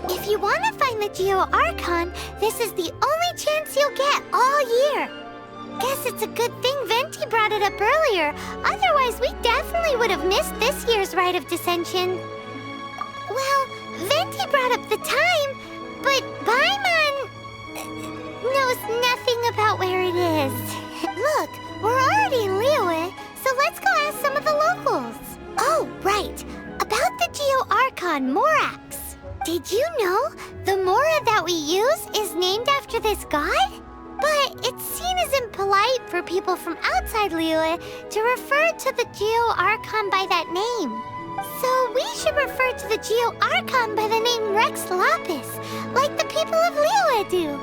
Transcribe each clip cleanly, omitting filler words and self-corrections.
If you want to find the Geo-Archon, this is the only chance you'll get all year. Guess it's a good thing Venti brought it up earlier. Otherwise, we definitely would have missed this year's Rite of Dissension. Well, Venti brought up the time, but Paimon knows nothing about where it is. Look, we're already in Liyue, so let's go ask some of the locals. Oh, right. About the Geo-Archon Morax. Did you know the Mora that we use is named after this god? But it's seen as impolite for people from outside Liyue to refer to the Geo-Archon by that name. So we should refer to the Geo-Archon by the name Rex Lapis, like the people of Liyue do.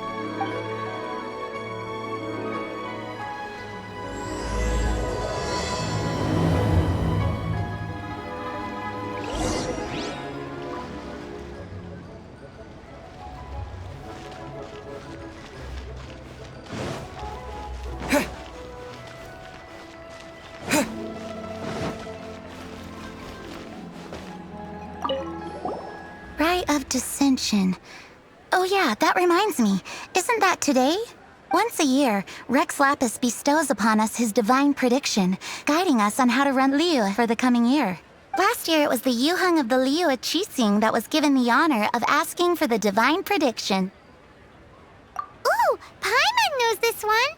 Rite of Dissension. Oh yeah, that reminds me. Isn't that today? Once a year, Rex Lapis bestows upon us his divine prediction, guiding us on how to run Liyue for the coming year. Last year, it was the Yuheng of the Liyue Qixing that was given the honor of asking for the divine prediction. Ooh, Paimon knows this one.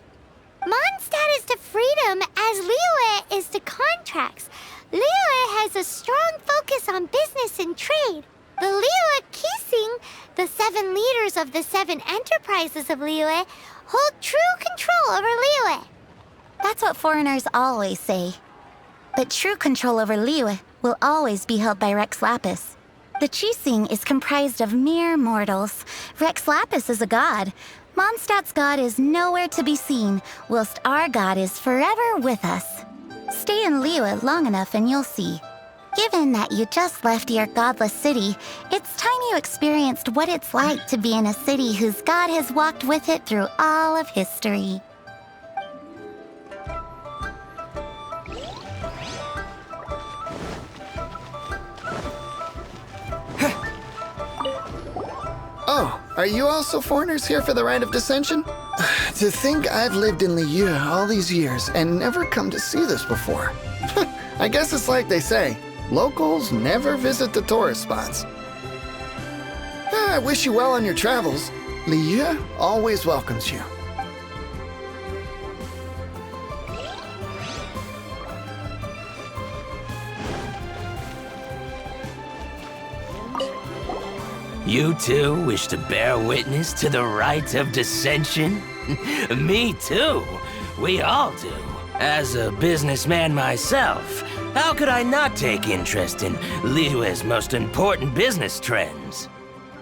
Mondstadt is to freedom as Liyue is to contracts. Liyue has a strong focus on business and trade. The Liyue Qixing, the 7 leaders of the 7 enterprises of Liyue, hold true control over Liyue. That's what foreigners always say. But true control over Liyue will always be held by Rex Lapis. The Qixing is comprised of mere mortals. Rex Lapis is a god. Mondstadt's god is nowhere to be seen, whilst our god is forever with us. Stay in Liyue long enough and you'll see. Given that you just left your godless city, it's time you experienced what it's like to be in a city whose god has walked with it through all of history. Oh, are you also foreigners here for the Rite of Dissension? To think I've lived in Liyue all these years and never come to see this before. I guess it's like they say, locals never visit the tourist spots. I wish you well on your travels. Liyue always welcomes you. You too wish to bear witness to the Rite of Dissension? Me too. We all do. As a businessman myself, how could I not take interest in Liyue's most important business trends?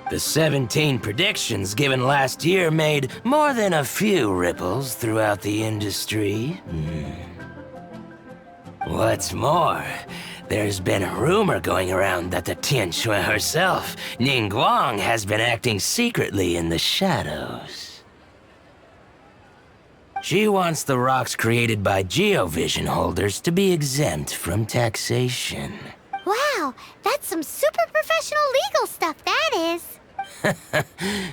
The 17 predictions given last year made more than a few ripples throughout the industry. What's more, there's been a rumor going around that the Tianxue herself, Ningguang, has been acting secretly in the shadows. She wants the rocks created by Geovision holders to be exempt from taxation. Wow, that's some super professional legal stuff, that is.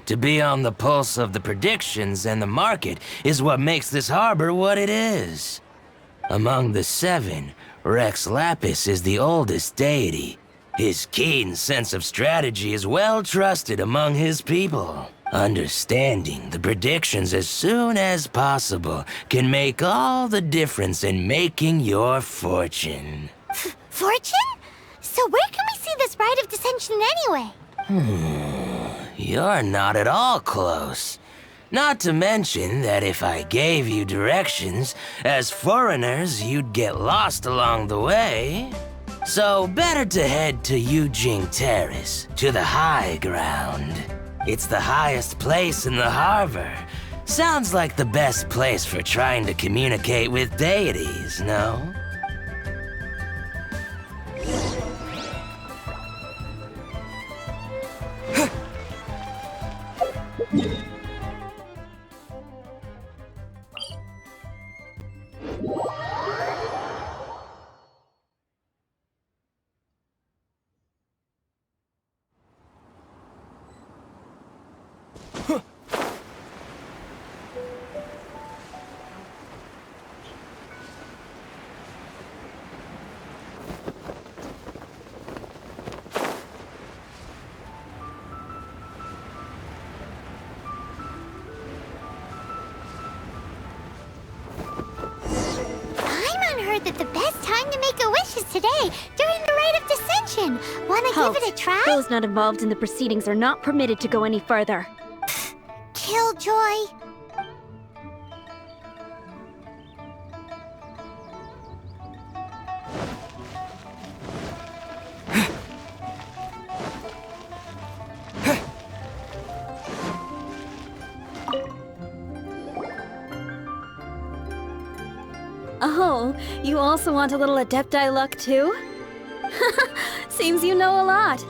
To be on the pulse of the predictions and the market is what makes this harbor what it is. Among the seven, Rex Lapis is the oldest deity. His keen sense of strategy is well trusted among his people. Understanding the predictions as soon as possible can make all the difference in making your fortune. Fortune? So where can we see this Rite of Dissension anyway? You're not at all close. Not to mention that if I gave you directions, as foreigners, you'd get lost along the way. So better to head to Yujing Terrace, to the high ground. It's the highest place in the harbor. Sounds like the best place for trying to communicate with deities, no? That the best time to make a wish is today, during the Rite of Dissension. Wanna give it a try? Those not involved in the proceedings are not permitted to go any further. Killjoy. Oh, you also want a little Adepti luck too? Seems you know a lot.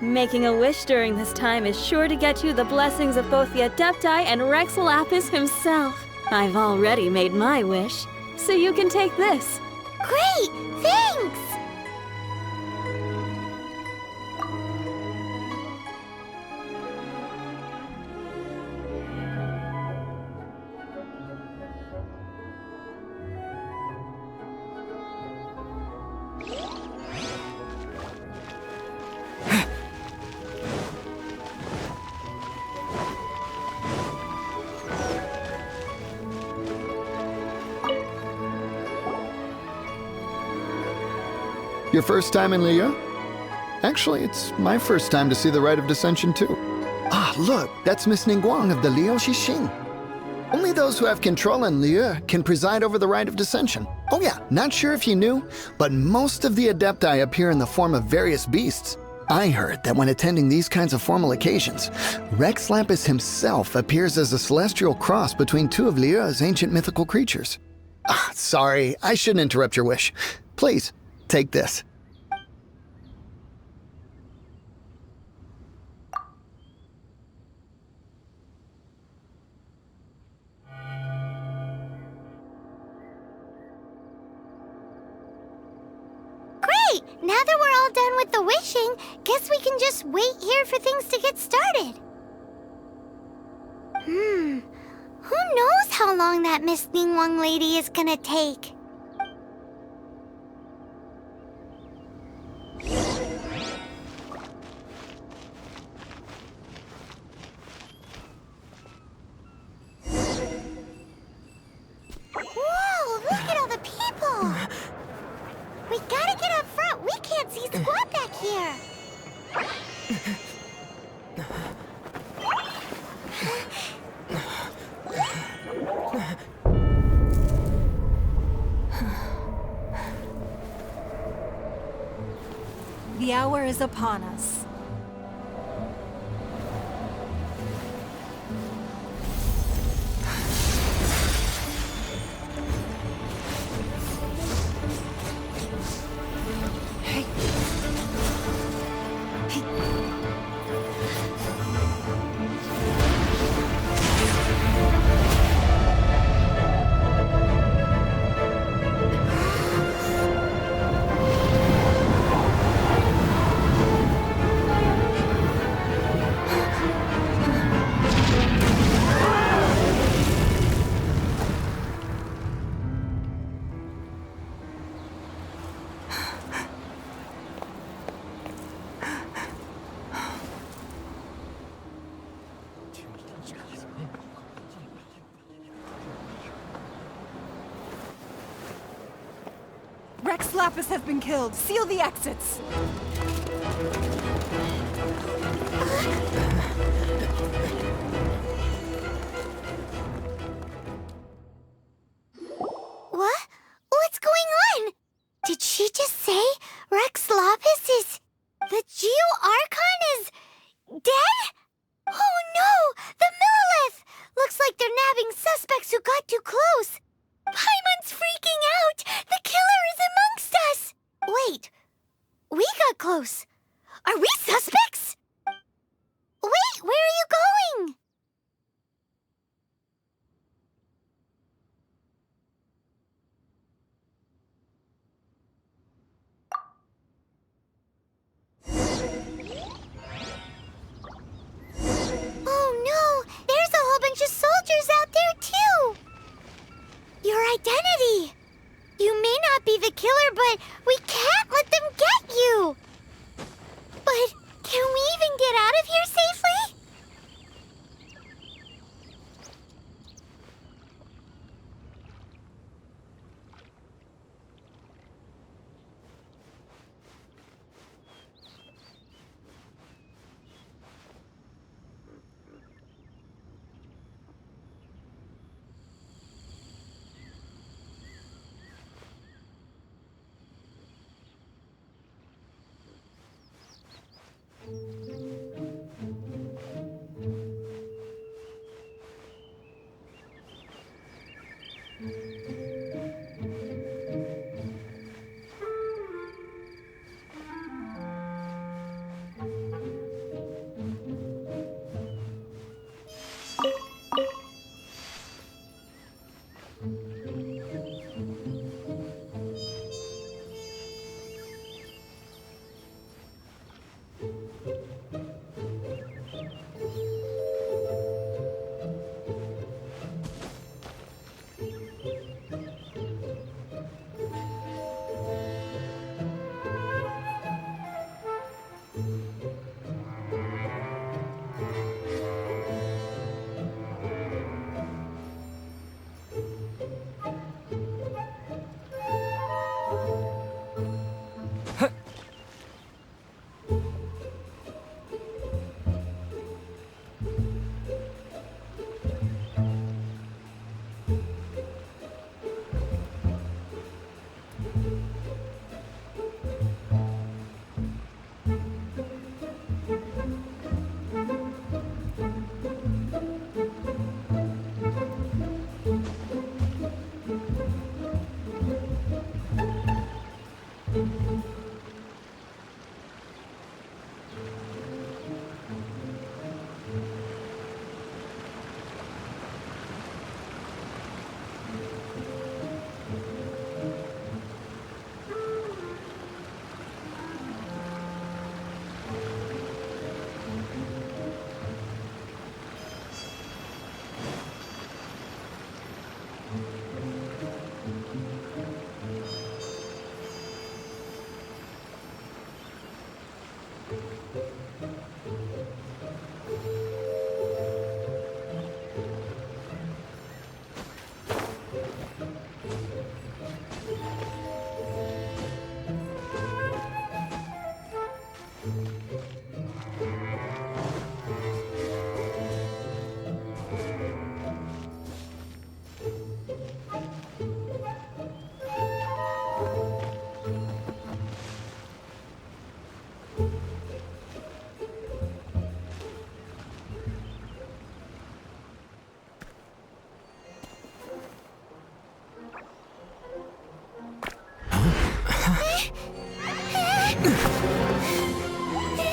Making a wish during this time is sure to get you the blessings of both the Adepti and Rex Lapis himself. I've already made my wish, so you can take this. Great! Thanks! Your first time in Liyue? Actually, it's my first time to see the Rite of Dissension too. Ah, look, that's Miss Ningguang of the Liu Xixing. Only those who have control in Liyue can preside over the Rite of Dissension. Oh yeah, not sure if you knew, but most of the Adepti appear in the form of various beasts. I heard that when attending these kinds of formal occasions, Rex Lapis himself appears as a celestial cross between two of Liyue's ancient mythical creatures. Ah, sorry, I shouldn't interrupt your wish. Please, take this. Great! Now that we're all done with the wishing, guess we can just wait here for things to get started. Who knows how long that Miss Ningguang lady is gonna take? Whoa, look at all the people! We gotta get up front. We can't see squat back here. The hour is upon us. Rex Lapis has been killed. Seal the exits. What? What's going on? Did she just say Rex Lapis is... the Geo Archon is... dead? Oh no! The Millilith! Looks like they're nabbing suspects who got too close. Paimon's freaking out! The killer is amongst us! Wait, we got close. Are we suspects? Wait, where are you going? Oh no! There's a whole bunch of soldiers out there too! Your identity! You may not be the killer, but we can't let them get you! But can we even get out of here safely?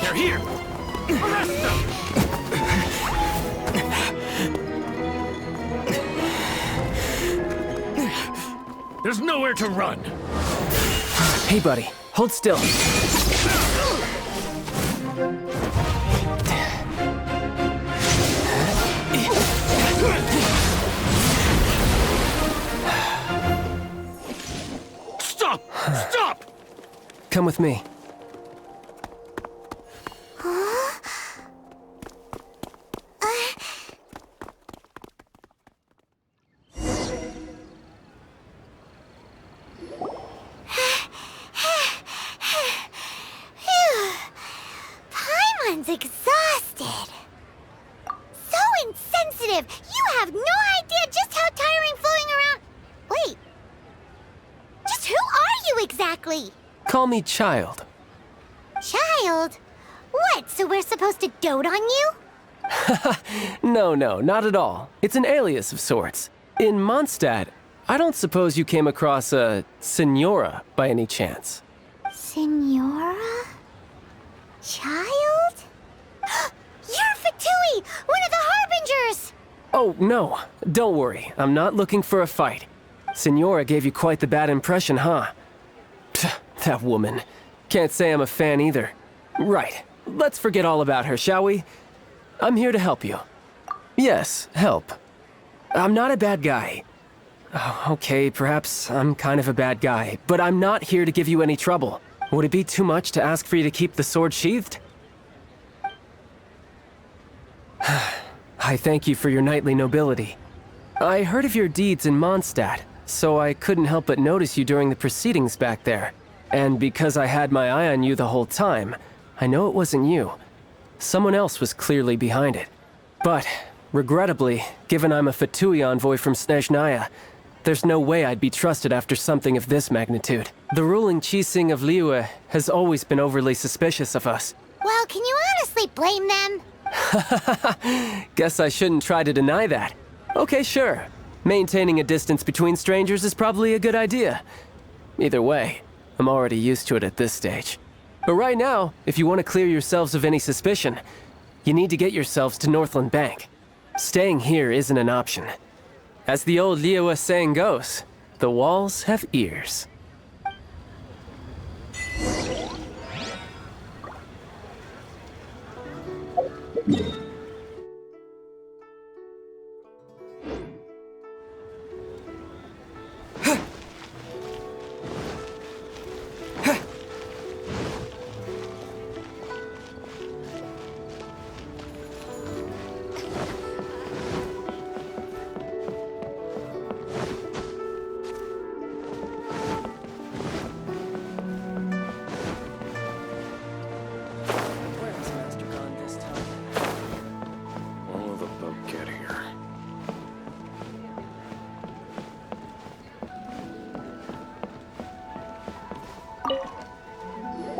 They're here! Arrest them! There's nowhere to run! Hey, buddy. Hold still. Stop! Stop! Come with me. have no idea just how tiring floating around... Wait. Just who are you exactly? Call me Child. Child? What, so we're supposed to dote on you? No, not at all. It's an alias of sorts. In Mondstadt, I don't suppose you came across a Senora by any chance. Senora? Child? You're Fatui, one of the Harbingers! Oh, no. Don't worry. I'm not looking for a fight. Senora gave you quite the bad impression, huh? Pfft, that woman. Can't say I'm a fan either. Right. Let's forget all about her, shall we? I'm here to help you. Yes, help. I'm not a bad guy. Oh, okay, perhaps I'm kind of a bad guy, but I'm not here to give you any trouble. Would it be too much to ask for you to keep the sword sheathed? I thank you for your knightly nobility. I heard of your deeds in Mondstadt, so I couldn't help but notice you during the proceedings back there. And because I had my eye on you the whole time, I know it wasn't you. Someone else was clearly behind it. But, regrettably, given I'm a Fatui envoy from Snezhnaya, there's no way I'd be trusted after something of this magnitude. The ruling Qixing of Liyue has always been overly suspicious of us. Well, can you honestly blame them? Guess I shouldn't try to deny that. Okay, sure. Maintaining a distance between strangers is probably a good idea. Either way, I'm already used to it at this stage. But right now, if you want to clear yourselves of any suspicion, you need to get yourselves to Northland Bank. Staying here isn't an option. As the old Liyue saying goes, the walls have ears.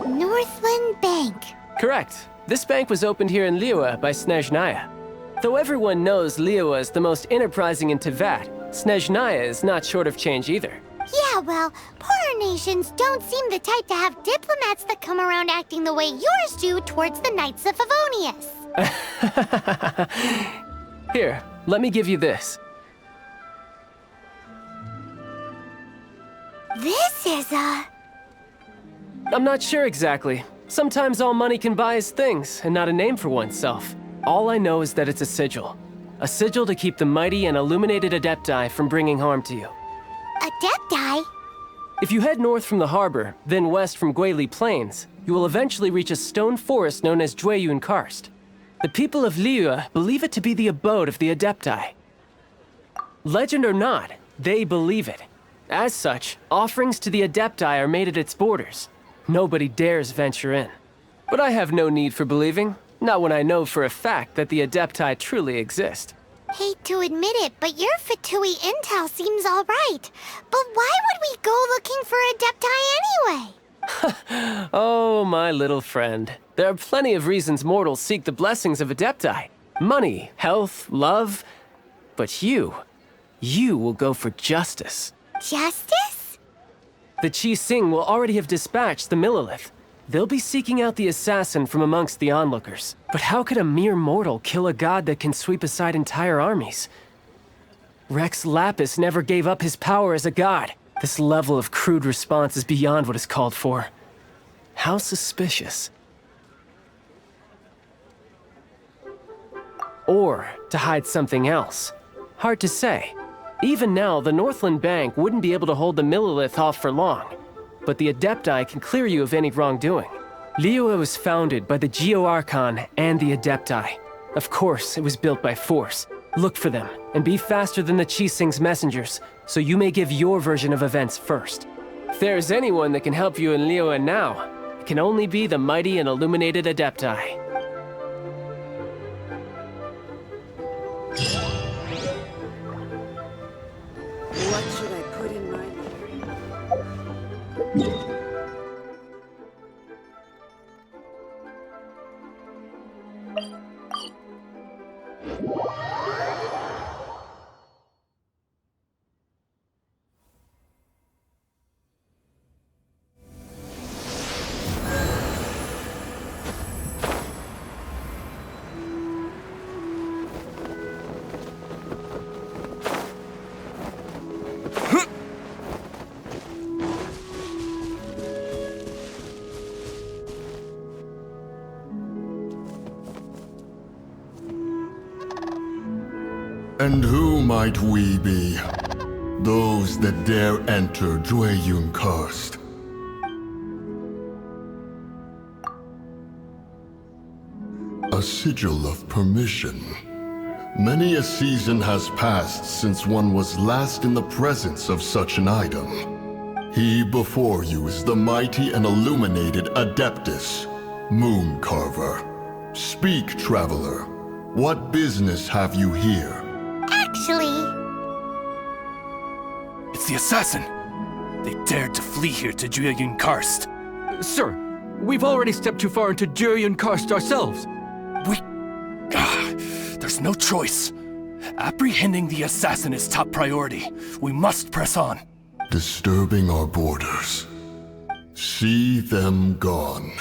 Northland Bank. Correct. This bank was opened here in Liyue by Snezhnaya. Though everyone knows Liyue is the most enterprising in Teyvat, Snezhnaya is not short of change either. Yeah, well, poorer nations don't seem the type to have diplomats that come around acting the way yours do towards the Knights of Favonius. Here, let me give you this. This is I'm not sure exactly. Sometimes all money can buy is things, and not a name for oneself. All I know is that it's a sigil. A sigil to keep the mighty and illuminated Adepti from bringing harm to you. Adepti? If you head north from the harbor, then west from Guili Plains, you will eventually reach a stone forest known as Jueyun Karst. The people of Liyue believe it to be the abode of the Adepti. Legend or not, they believe it. As such, offerings to the Adepti are made at its borders. Nobody dares venture in. But I have no need for believing, not when I know for a fact that the Adepti truly exist. Hate to admit it, but your Fatui intel seems all right. But why would we go looking for Adepti anyway? Oh, my little friend. There are plenty of reasons mortals seek the blessings of Adepti. Money, health, love. But you will go for justice. Justice? The Qixing will already have dispatched the Millelith. They'll be seeking out the assassin from amongst the onlookers. But how could a mere mortal kill a god that can sweep aside entire armies? Rex Lapis never gave up his power as a god. This level of crude response is beyond what is called for. How suspicious. Or to hide something else. Hard to say. Even now, the Northland Bank wouldn't be able to hold the Millelith off for long. But the Adepti can clear you of any wrongdoing. Liyue was founded by the Geo Archon and the Adepti. Of course, it was built by force. Look for them, and be faster than the Qixing's messengers, so you may give your version of events first. If there's anyone that can help you in Liyue now, it can only be the mighty and illuminated Adepti. And who might we be? Those that dare enter Jueyun Karst. A sigil of permission. Many a season has passed since one was last in the presence of such an item. He before you is the mighty and illuminated Adeptus, Mooncarver. Speak, traveler. What business have you here? Actually, It's the assassin! They dared to flee here to Jueyun Karst. Sir, we've already stepped too far into Jueyun Karst ourselves. There's no choice. Apprehending the assassin is top priority. We must press on. Disturbing our borders. See them gone.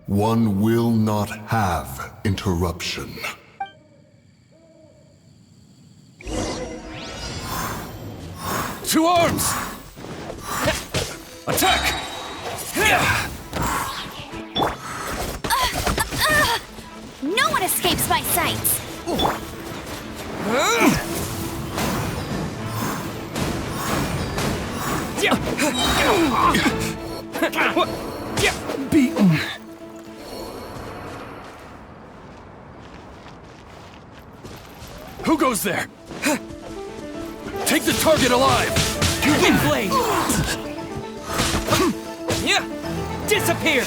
One will not have interruption. To arms! Attack! No one escapes my sight! Beaten. Who goes there? Take the target alive! Wind blade! Disappear!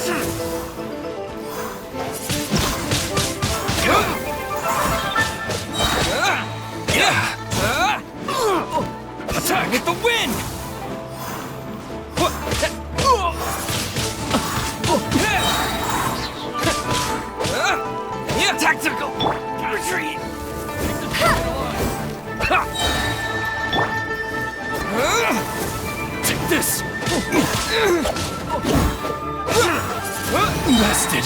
Attack with the wind! Tactical retreat! Take this! Bested!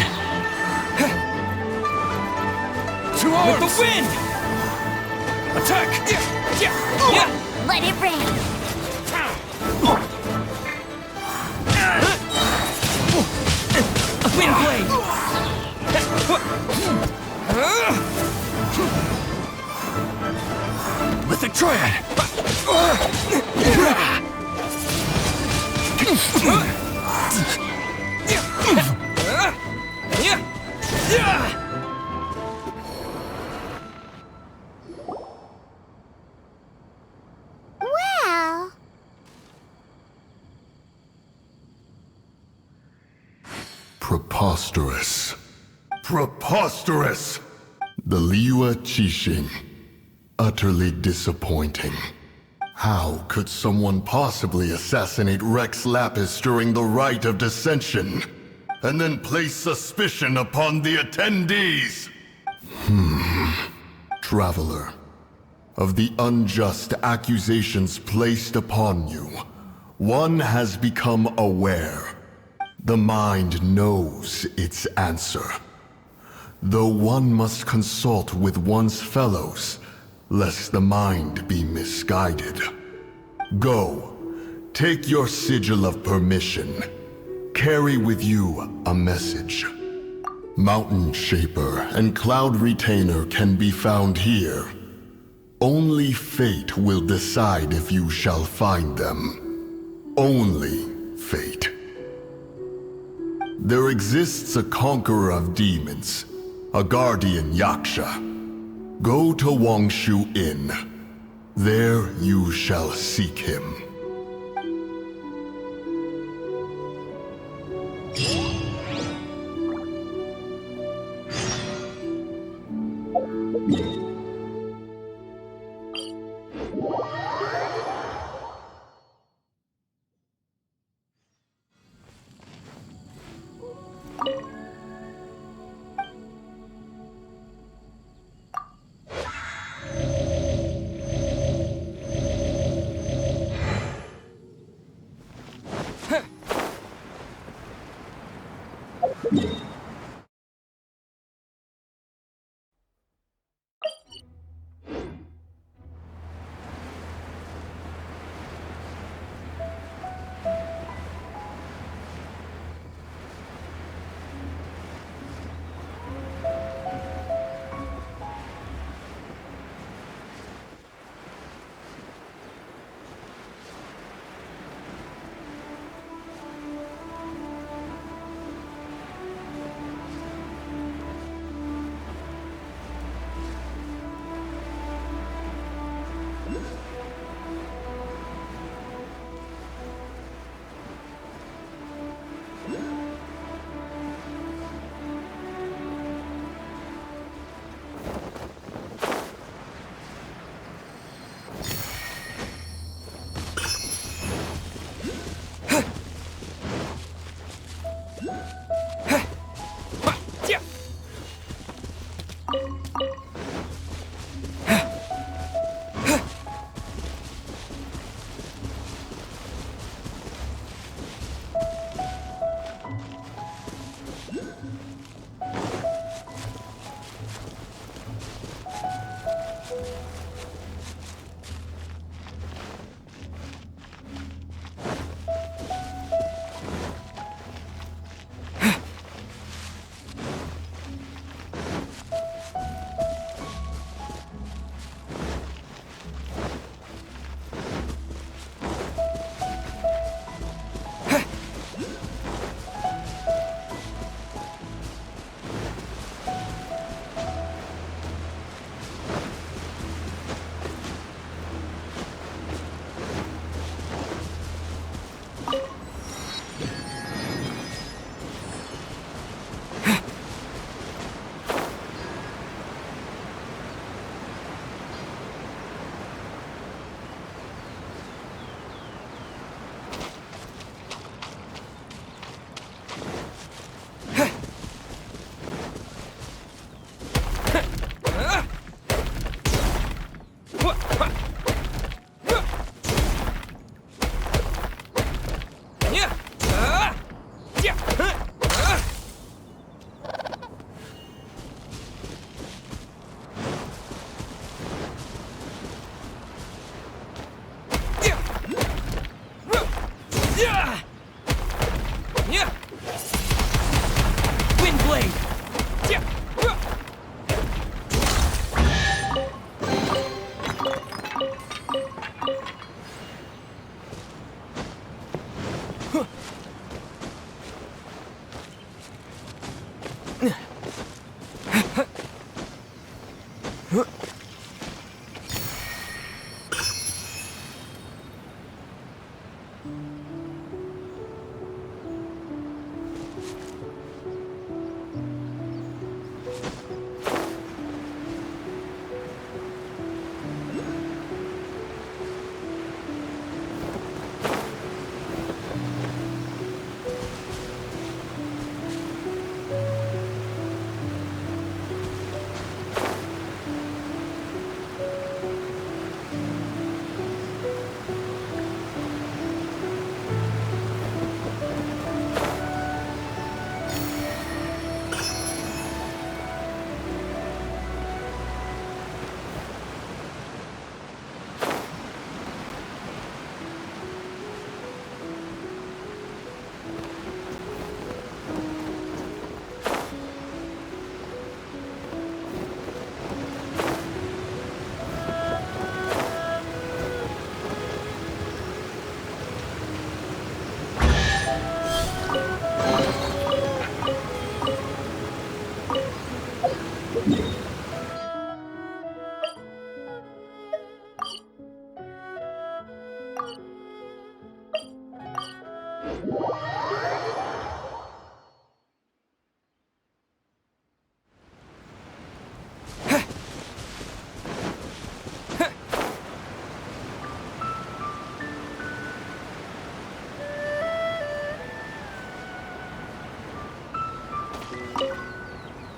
To arms! With the wind! Attack! Let it rain! Wind blade! Mythic Triad! well, Preposterous. Preposterous! The Liyue Qixing. Utterly disappointing. How could someone possibly assassinate Rex Lapis during the Rite of Dissension, and then place suspicion upon the attendees? Traveler, of the unjust accusations placed upon you, one has become aware. The mind knows its answer. Though one must consult with one's fellows, lest the mind be misguided. Go, take your sigil of permission. Carry with you a message. Mountain Shaper and Cloud Retainer can be found here. Only fate will decide if you shall find them. Only fate. There exists a conqueror of demons, a guardian Yaksha. Go to Wangshu Inn. There you shall seek him.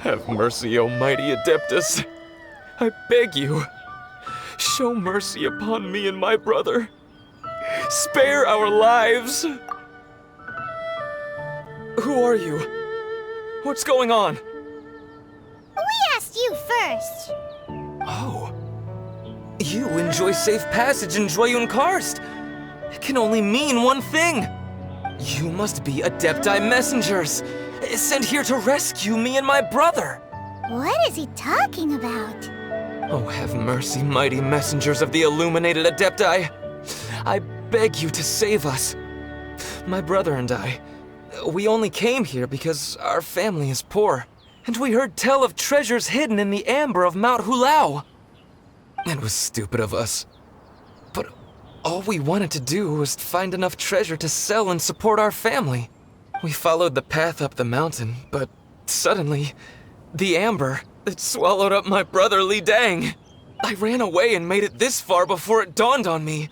Have mercy, O mighty Adeptus. I beg you, show mercy upon me and my brother. Spare our lives. Who are you? What's going on? We asked you first. Oh. You enjoy safe passage in Jueyun Karst. It can only mean one thing. You must be Adepti messengers, sent here to rescue me and my brother. What is he talking about? Oh, have mercy, mighty messengers of the illuminated Adepti. I beg you to save us. My brother and I, we only came here because our family is poor, and we heard tell of treasures hidden in the amber of Mount Hulao. It was stupid of us, but all we wanted to do was find enough treasure to sell and support our family. We followed the path up the mountain, but suddenly, the amber, it swallowed up my brother Li Dang. I ran away and made it this far before it dawned on me.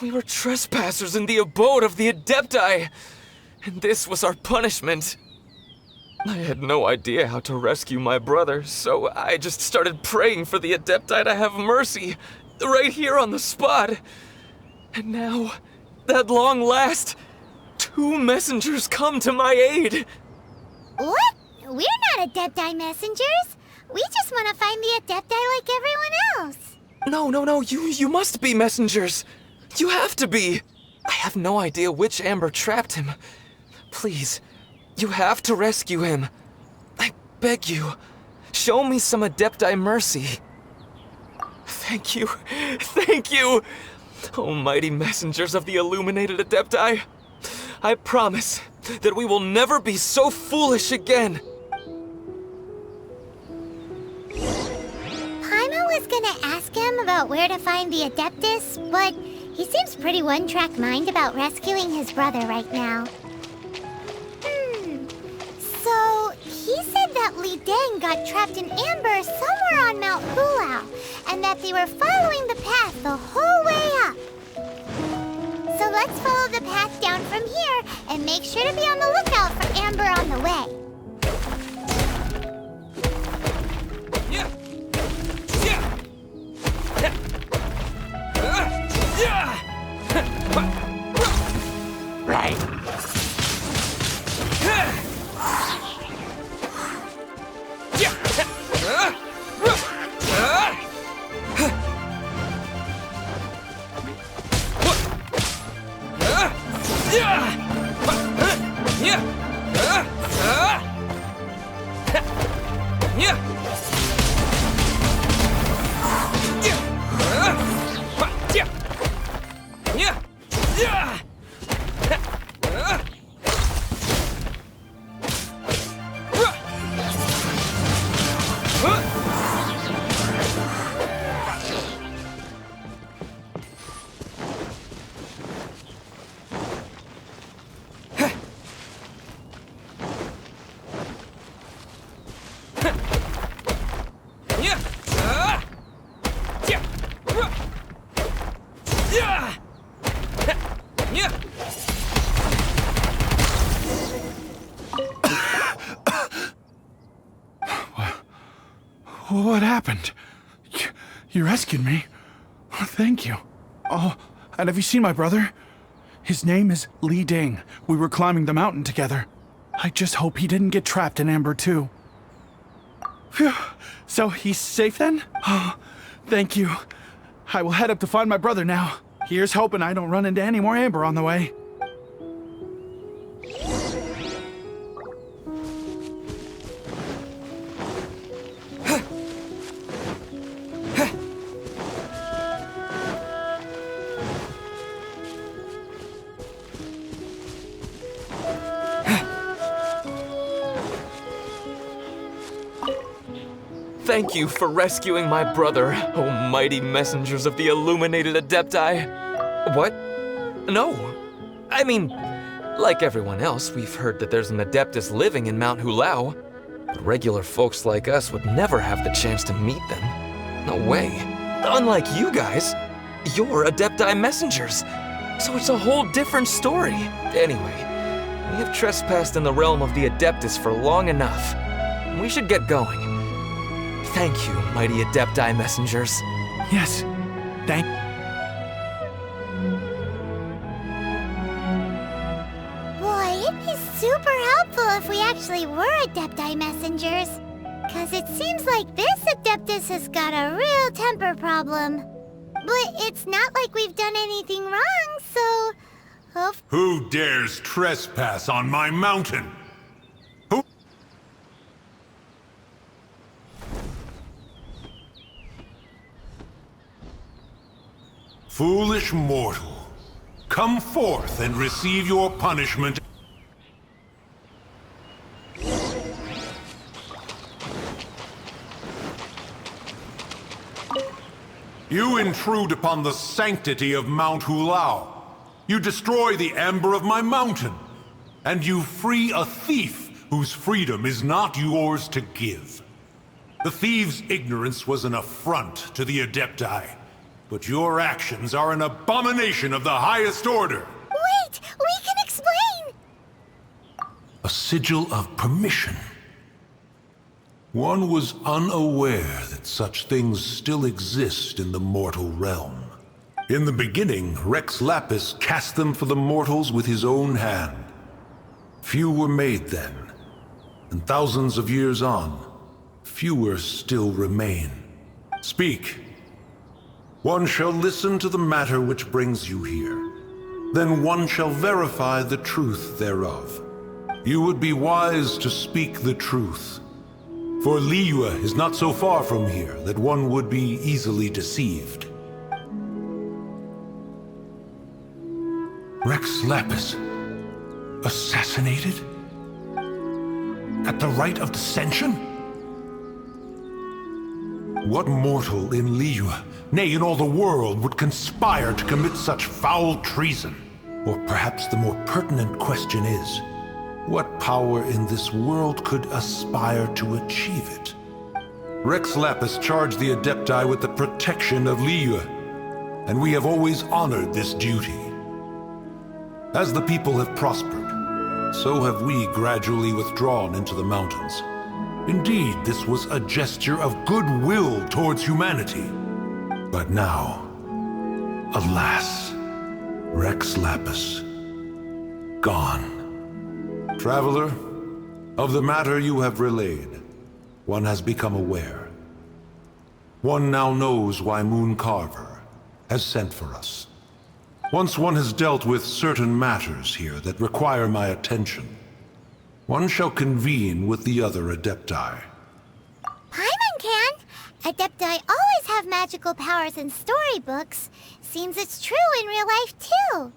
We were trespassers in the abode of the Adepti, and this was our punishment. I had no idea how to rescue my brother, so I just started praying for the Adepti to have mercy, right here on the spot. And now, at long last, 2 messengers come to my aid. What? We're not Adepti messengers. We just want to find the Adepti like everyone else. No, you must be messengers. You have to be. I have no idea which amber trapped him. Please, you have to rescue him. I beg you, show me some Adepti mercy. Thank you. Oh, mighty messengers of the illuminated Adepti. I promise that we will never be so foolish again. Paimon was gonna ask him about where to find the Adeptus, but he seems pretty one-track mind about rescuing his brother right now. So, he said that Li Dang got trapped in amber somewhere on Mount Hulao, and that they were following the path the whole way up. So let's follow the path down from here and make sure to be on the lookout for amber on the way. Right. What happened? You rescued me. Oh, thank you. Oh, and have you seen my brother? His name is Li Ding. We were climbing the mountain together. I just hope he didn't get trapped in Amber too. Phew. So he's safe then? Oh, thank you. I will head up to find my brother now. Here's hoping I don't run into any more Amber on the way. Thank you for rescuing my brother, oh mighty messengers of the illuminated Adepti. What? No. I mean, like everyone else, we've heard that there's an Adeptus living in Mount Hulao. But regular folks like us would never have the chance to meet them. No way. Unlike you guys, you're Adepti messengers. So it's a whole different story. Anyway, we have trespassed in the realm of the Adeptus for long enough. We should get going. Thank you, mighty Adepti messengers. Yes, thank... Boy, it'd be super helpful if we actually were Adepti messengers. 'Cause it seems like this Adeptus has got a real temper problem. But it's not like we've done anything wrong, so... Who dares trespass on my mountain? Who? Foolish mortal, come forth and receive your punishment. You intrude upon the sanctity of Mount Hulao. You destroy the amber of my mountain. And you free a thief whose freedom is not yours to give. The thief's ignorance was an affront to the Adepti. But your actions are an abomination of the highest order. Wait! We can explain! A sigil of permission. One was unaware that such things still exist in the mortal realm. In the beginning, Rex Lapis cast them for the mortals with his own hand. Few were made then, and thousands of years on, fewer still remain. Speak. One shall listen to the matter which brings you here. Then one shall verify the truth thereof. You would be wise to speak the truth. For Liyue is not so far from here that one would be easily deceived. Rex Lapis, assassinated? At the rite of dissension? What mortal in Liyue, nay in all the world, would conspire to commit such foul treason? Or perhaps the more pertinent question is, what power in this world could aspire to achieve it? Rex Lapis charged the Adepti with the protection of Liyue, and we have always honored this duty. As the people have prospered, so have we gradually withdrawn into the mountains. Indeed, this was a gesture of goodwill towards humanity. But now, alas, Rex Lapis, gone. Traveler, of the matter you have relayed, one has become aware. One now knows why Moon Carver has sent for us. Once one has dealt with certain matters here that require my attention, one shall convene with the other Adepti. Paimon can! Adepti always have magical powers in storybooks. Seems it's true in real life, too.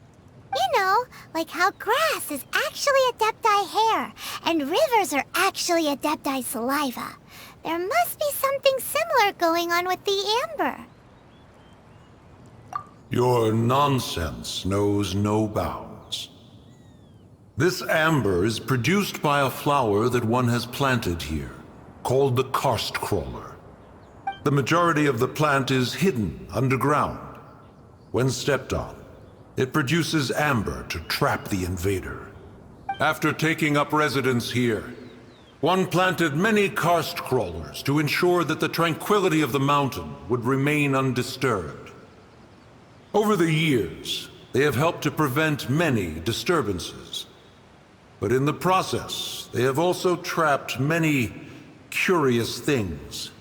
You know, like how grass is actually Adepti hair, and rivers are actually Adepti saliva. There must be something similar going on with the amber. Your nonsense knows no bounds. This amber is produced by a flower that one has planted here, called the Karstcrawler. The majority of the plant is hidden underground. When stepped on, it produces amber to trap the invader. After taking up residence here, one planted many karst crawlers to ensure that the tranquility of the mountain would remain undisturbed. Over the years, they have helped to prevent many disturbances. But in the process, they have also trapped many curious things.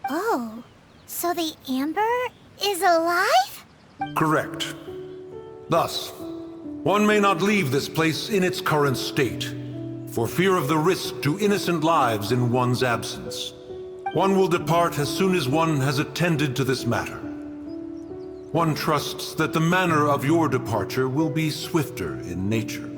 Oh, so the amber is alive? Correct. Thus, one may not leave this place in its current state, for fear of the risk to innocent lives in one's absence. One will depart as soon as one has attended to this matter. One trusts that the manner of your departure will be swifter in nature.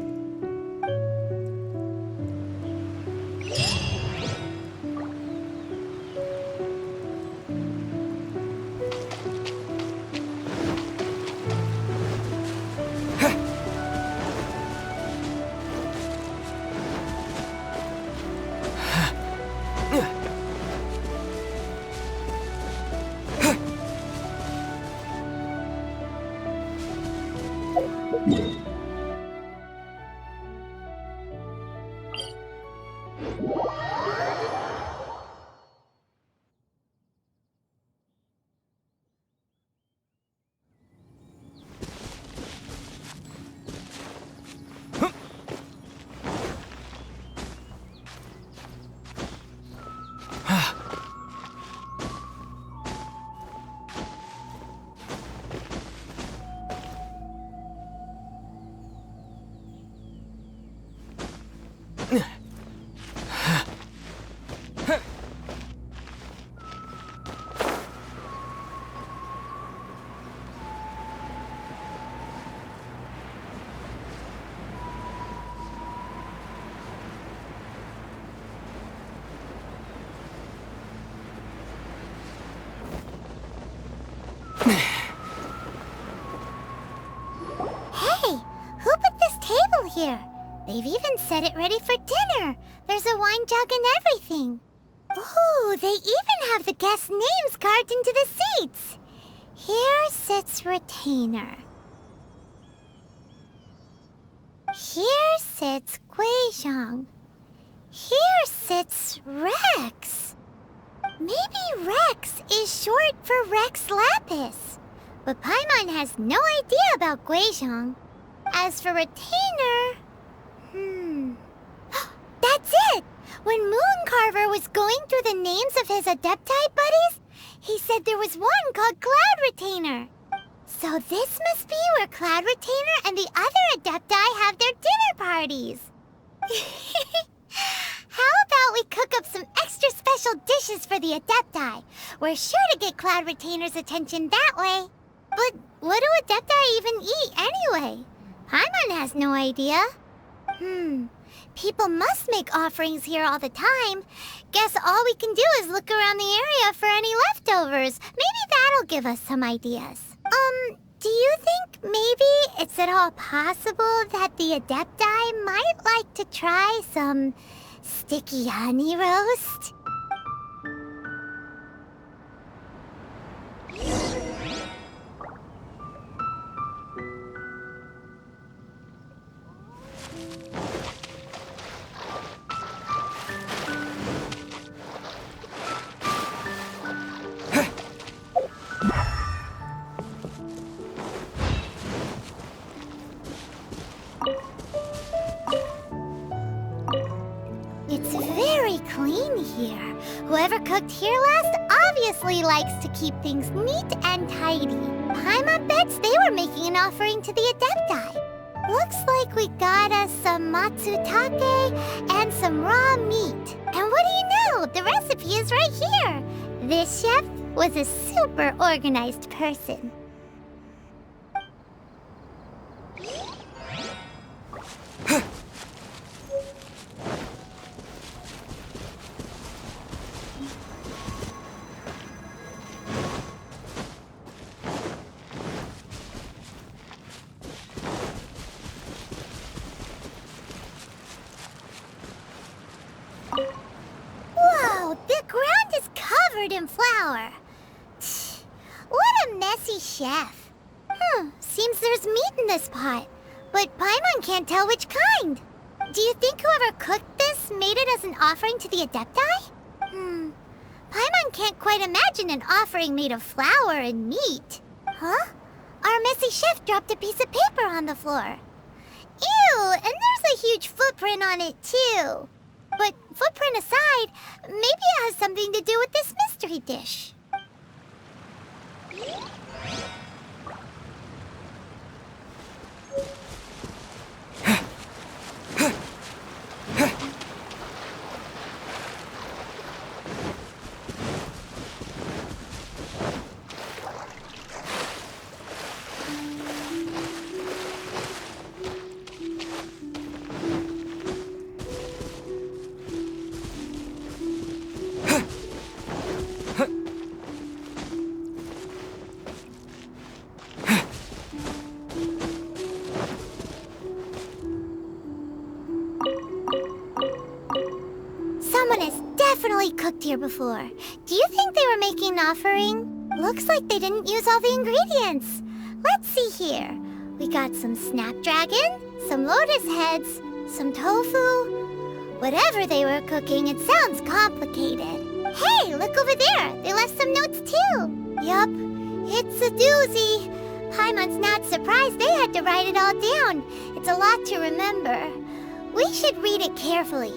Here. They've even set it ready for dinner. There's a wine jug and everything. Ooh, they even have the guests' names carved into the seats. Here sits Retainer. Here sits Guizhong. Here sits Rex. Maybe Rex is short for Rex Lapis. But Paimon has no idea about Guizhong. As for Retainer... That's it! When Mooncarver was going through the names of his Adepti buddies, he said there was one called Cloud Retainer. So this must be where Cloud Retainer and the other Adepti have their dinner parties. How about we cook up some extra special dishes for the Adepti? We're sure to get Cloud Retainer's attention that way. But what do Adepti even eat anyway? Paimon has no idea. People must make offerings here all the time. Guess all we can do is look around the area for any leftovers. Maybe that'll give us some ideas. Do you think maybe it's at all possible that the Adepti might like to try some sticky honey roast? Whoever cooked here last obviously likes to keep things neat and tidy. Paimon bets they were making an offering to the Adepti. Looks like we got us some matsutake and some raw meat. And what do you know? The recipe is right here. This chef was a super organized person. Whoa, the ground is covered in flour. What a messy death. Seems there's meat in this pot, but Paimon can't tell which kind. Do you think whoever cooked this made it as an offering to the Adepti? Paimon can't quite imagine an offering made of flour and meat. Huh? Our messy chef dropped a piece of paper on the floor. Ew, and there's a huge footprint on it too. But footprint aside, maybe it has something to do with this mystery dish. Someone has definitely cooked here before. Do you think they were making an offering? Looks like they didn't use all the ingredients. Let's see here. We got some snapdragon, some lotus heads, some tofu. Whatever they were cooking, it sounds complicated. Hey, look over there. They left some notes too. Yup, it's a doozy. Paimon's not surprised they had to write it all down. It's a lot to remember. We should read it carefully.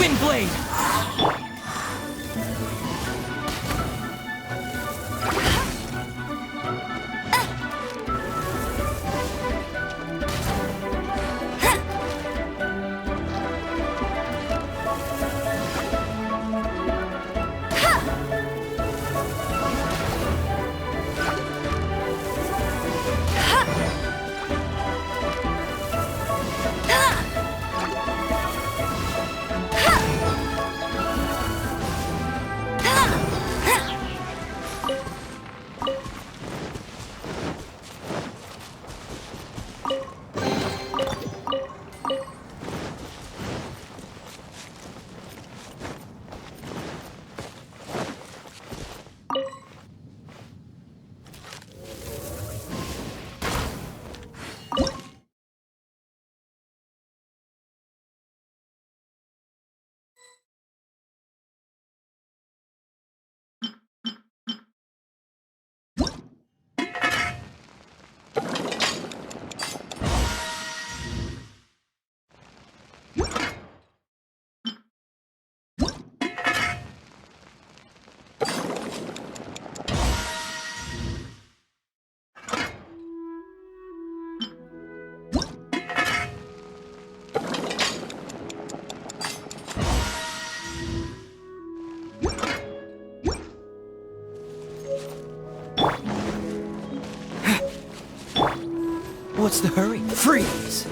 Windblade! What's the hurry? Freeze!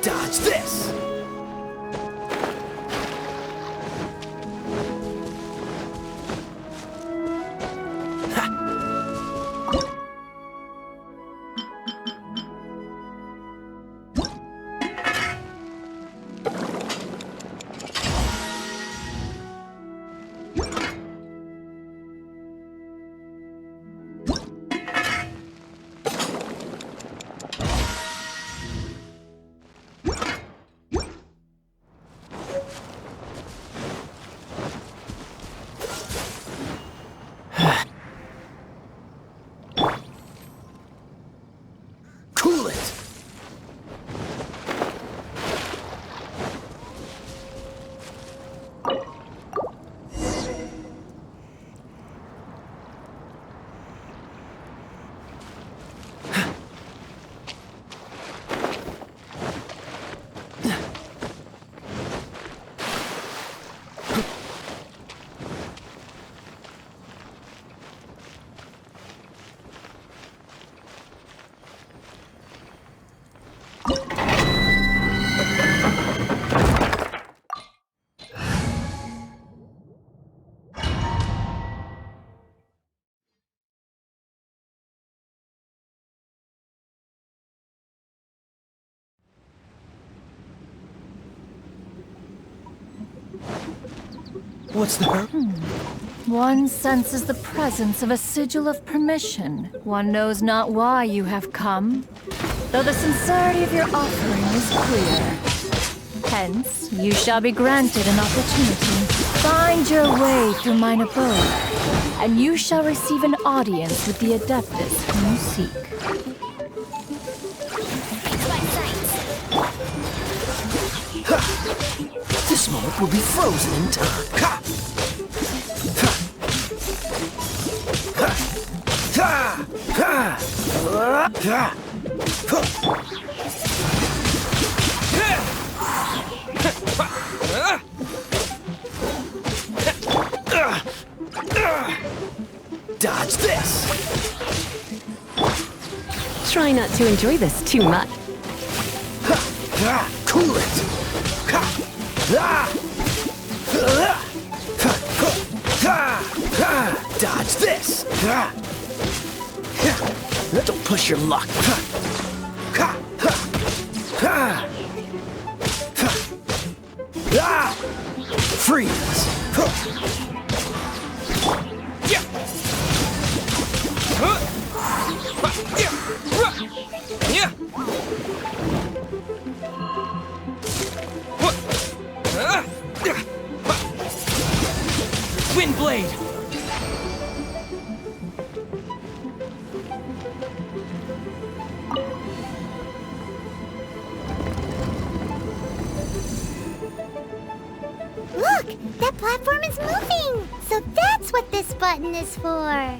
Dodge this! What's the... One senses the presence of a sigil of permission. One knows not why you have come, though the sincerity of your offering is clear. Hence, you shall be granted an opportunity. Find your way through mine abode, and you shall receive an audience with the Adeptus whom you seek. This moment will be frozen in time. Ha! Ha! Ha! Ha! Dodge this! Try not to enjoy this too much. Cool it! Dodge this! Don't push your luck. Freeze! Windblade! Look! That platform is moving! So that's what this button is for!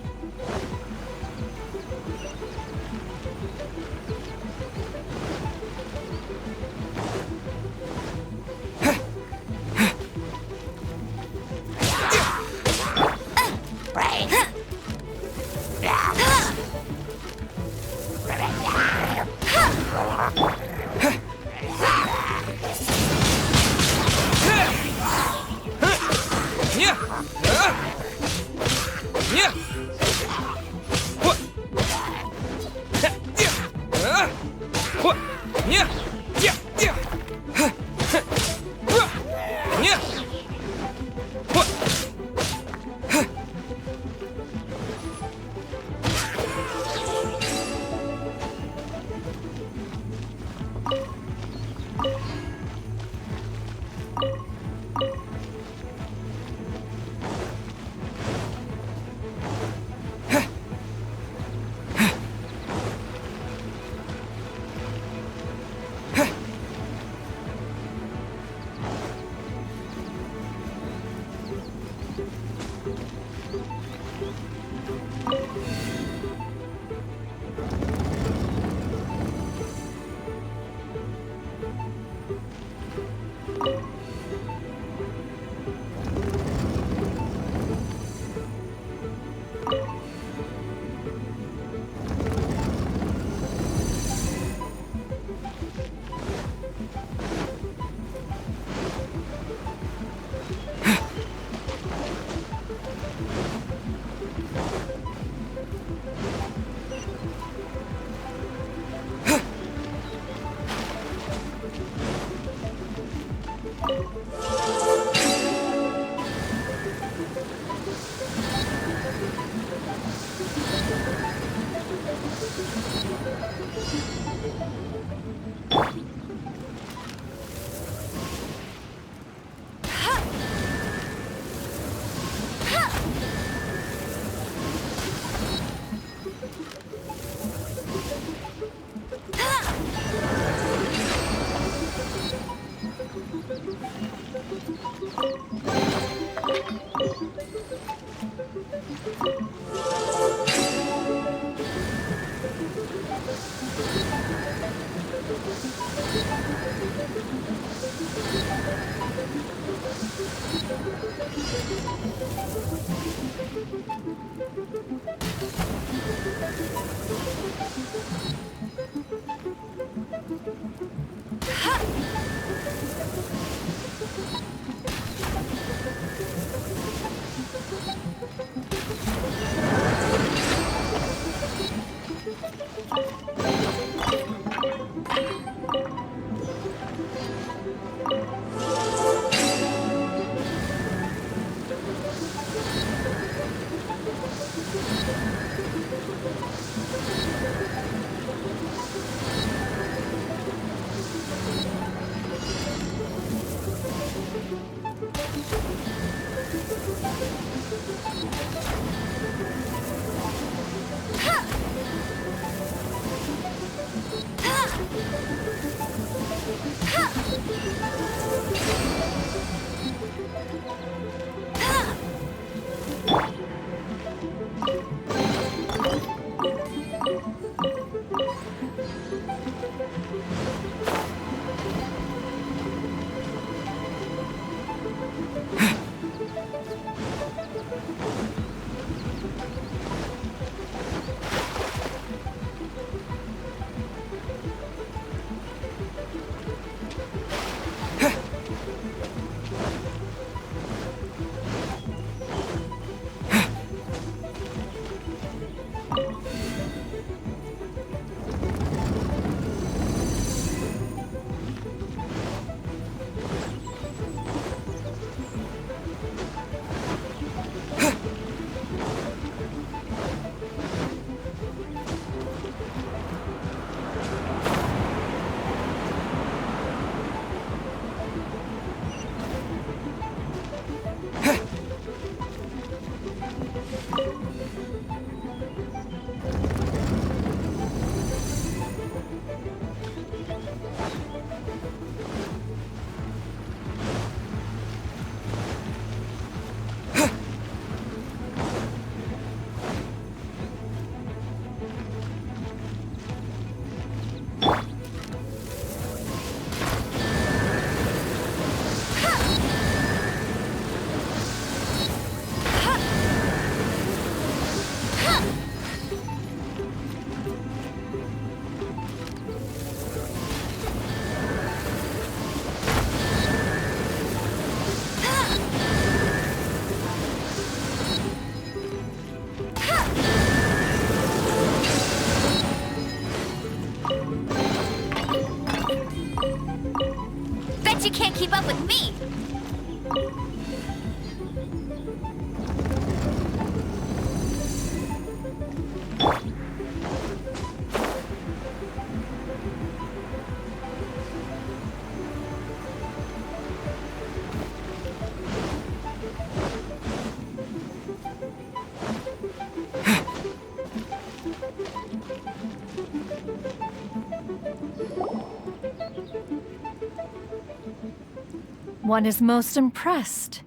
one is most impressed.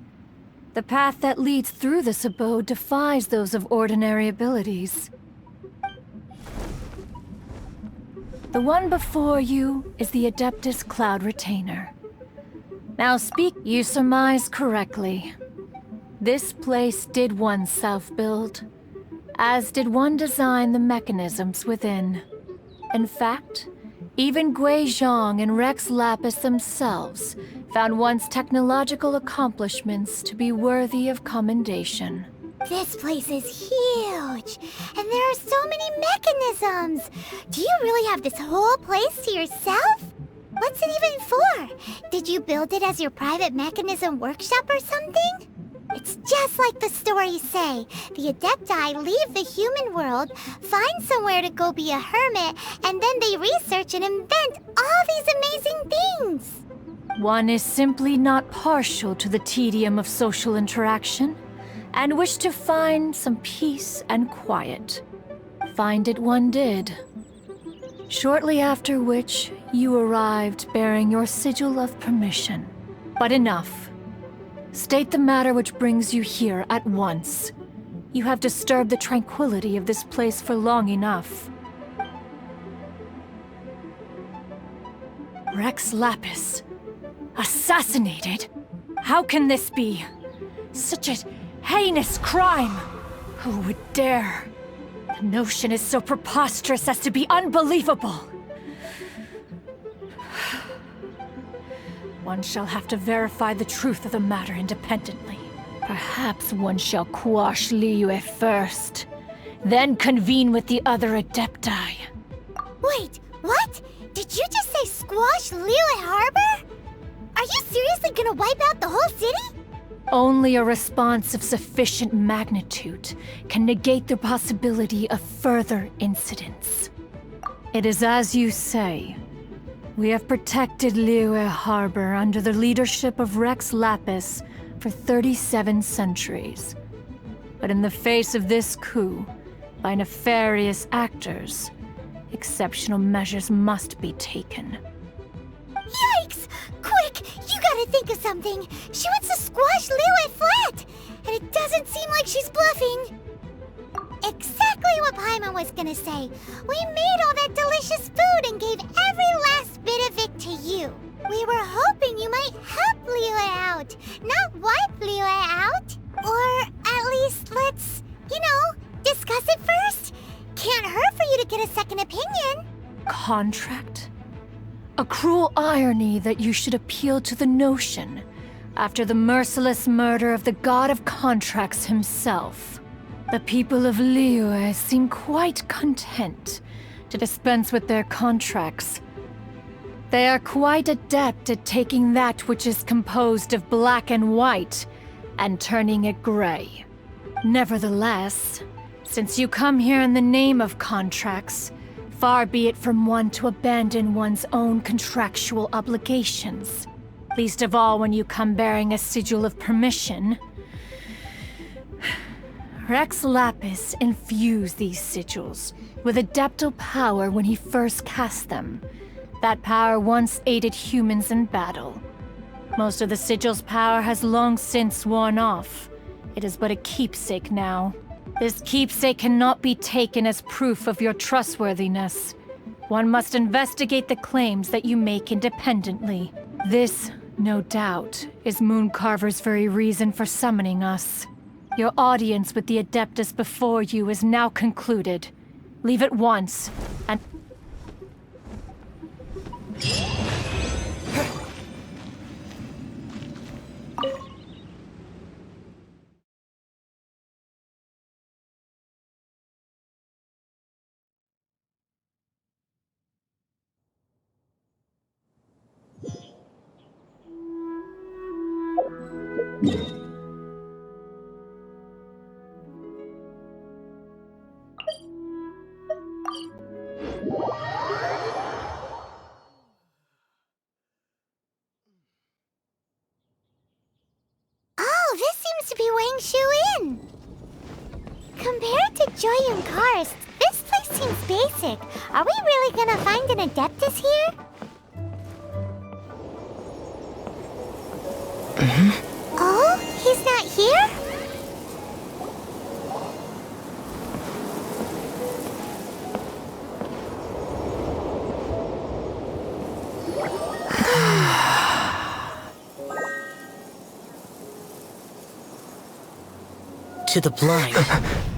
The path that leads through this abode defies those of ordinary abilities. The one before you is the Adeptus Cloud Retainer. Now you surmise correctly. This place did one self-build, as did one design the mechanisms within. In fact, even Gui Zhang and Rex Lapis themselves found one's technological accomplishments to be worthy of commendation. This place is huge, and there are so many mechanisms. Do you really have this whole place to yourself? What's it even for? Did you build it as your private mechanism workshop or something? It's just like the stories say. The Adepti leave the human world, find somewhere to go be a hermit, and then they research and invent all these amazing things. One is simply not partial to the tedium of social interaction, and wished to find some peace and quiet. Find it one did. Shortly after which, you arrived bearing your sigil of permission. But enough. State the matter which brings you here at once. You have disturbed the tranquility of this place for long enough. Rex Lapis. Assassinated? How can this be? Such a heinous crime! Who would dare? The notion is so preposterous as to be unbelievable. One shall have to verify the truth of the matter independently. Perhaps one shall quash Liyue first, then convene with the other Adepti. Wait, what? Did you just say squash Liyue Harbor? Are you seriously gonna wipe out the whole city? Only a response of sufficient magnitude can negate the possibility of further incidents. It is as you say. We have protected Liyue Harbor under the leadership of Rex Lapis for 37 centuries. But in the face of this coup, by nefarious actors, exceptional measures must be taken. Yikes! Quick, you gotta think of something. She wants to squash Liyue flat, and it doesn't seem like she's bluffing. Exactly what Paimon was gonna say. We made all that delicious food and gave every last bit of it to you. We were hoping you might help Liyue out, not wipe Liyue out. Or at least let's, discuss it first. Can't hurt for you to get a second opinion. Contract? A cruel irony that you should appeal to the notion after the merciless murder of the god of contracts himself. The people of Liyue seem quite content to dispense with their contracts. They are quite adept at taking that which is composed of black and white and turning it gray. Nevertheless, since you come here in the name of contracts, far be it from one to abandon one's own contractual obligations. Least of all when you come bearing a sigil of permission. Rex Lapis infused these sigils with adeptal power when he first cast them. That power once aided humans in battle. Most of the sigil's power has long since worn off. It is but a keepsake now. This keepsake cannot be taken as proof of your trustworthiness. One must investigate the claims that you make independently. This, no doubt, is Mooncarver's very reason for summoning us. Your audience with the Adeptus before you is now concluded. Leave at once, and... Oh, this seems to be Wang Shu Inn. Compared to Jueyun Karst, this place seems basic. Are we really gonna find an Adeptus here? To the blind,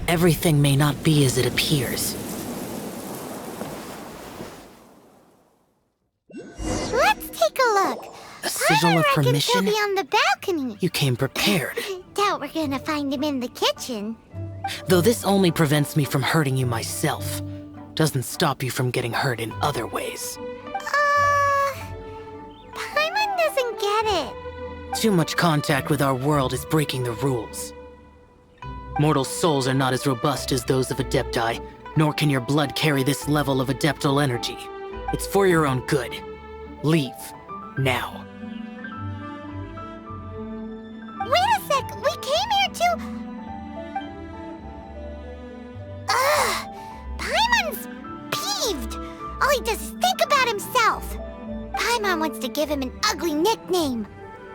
everything may not be as it appears. Let's take a look. A sigil of I reckon permission? he'll be on the balcony. You came prepared. Doubt we're gonna find him in the kitchen. Though this only prevents me from hurting you myself, doesn't stop you from getting hurt in other ways. Paimon doesn't get it. Too much contact with our world is breaking the rules. Mortal souls are not as robust as those of Adepti, nor can your blood carry this level of adeptal energy. It's for your own good. Leave. Now. Wait a sec, we came here to... Paimon's peeved. All he does is think about himself. Paimon wants to give him an ugly nickname.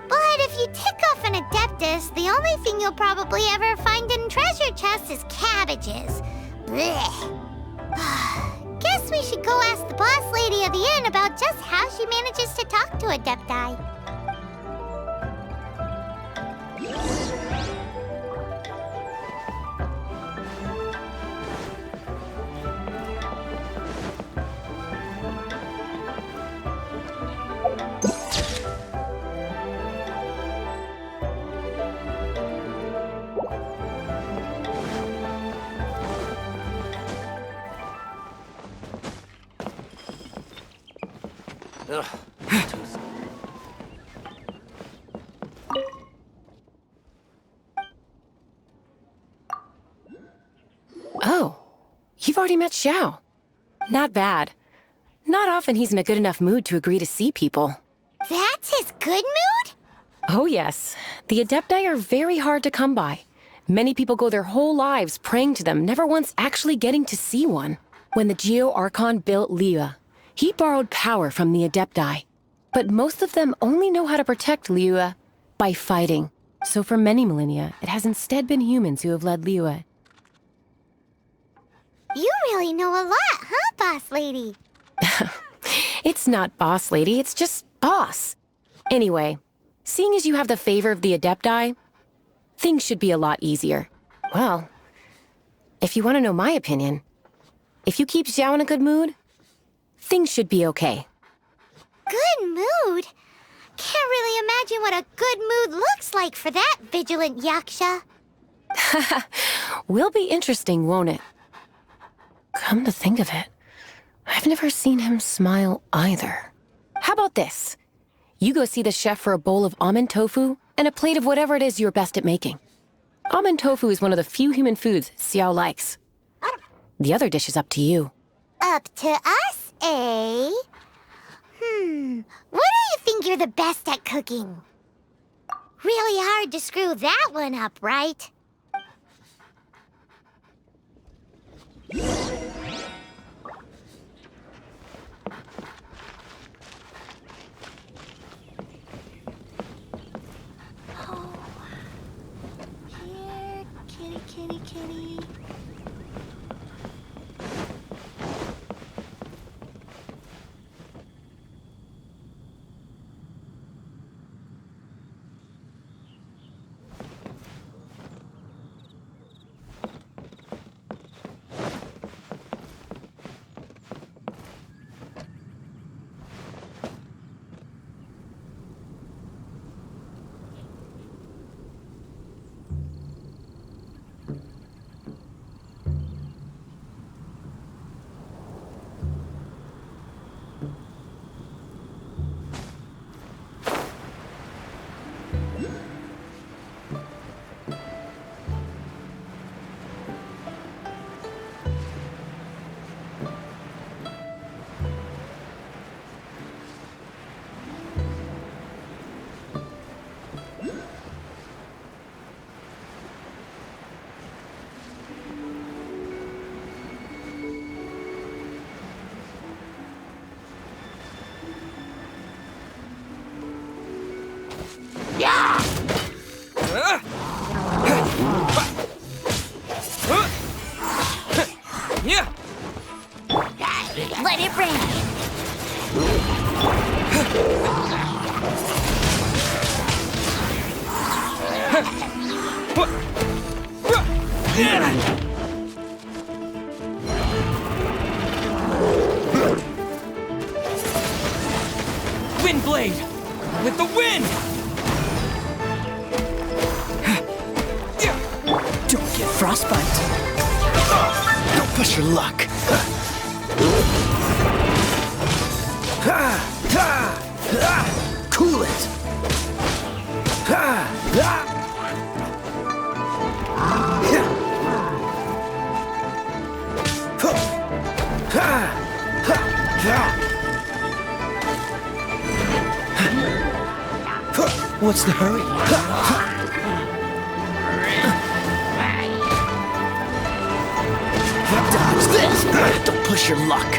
But if you tick off an Adeptus, the only thing you'll probably ever find in treasure chests is cabbages. Blech. Guess we should go ask the boss lady of the inn about just how she manages to talk to Adepti. Oh, you've already met Xiao. Not bad. Not often he's in a good enough mood to agree to see people. That's his good mood? Oh yes, the Adepti are very hard to come by. Many people go their whole lives praying to them, never once actually getting to see one. When the Geo Archon built Liyue, he borrowed power from the Adepti. But most of them only know how to protect Liyue by fighting. So for many millennia, it has instead been humans who have led Liyue. You really know a lot, huh, boss lady? It's not boss lady, it's just boss. Anyway, seeing as you have the favor of the Adepti, things should be a lot easier. Well, if you want to know my opinion, if you keep Xiao in a good mood, things should be okay. Good mood? Can't really imagine what a good mood looks like for that vigilant yaksha. Will be interesting, won't it? Come to think of it, I've never seen him smile either. How about this? You go see the chef for a bowl of almond tofu and a plate of whatever it is you're best at making. Almond tofu is one of the few human foods Xiao likes. The other dish is up to you. Up to us, eh? What do you think you're the best at cooking? Really hard to screw that one up, right? Oh, here, kitty, kitty, kitty. Let it rain. Windblade! With the wind! Don't get frostbite. Don't push your luck. Cool it. What's the hurry? Dodge this! Don't push your luck.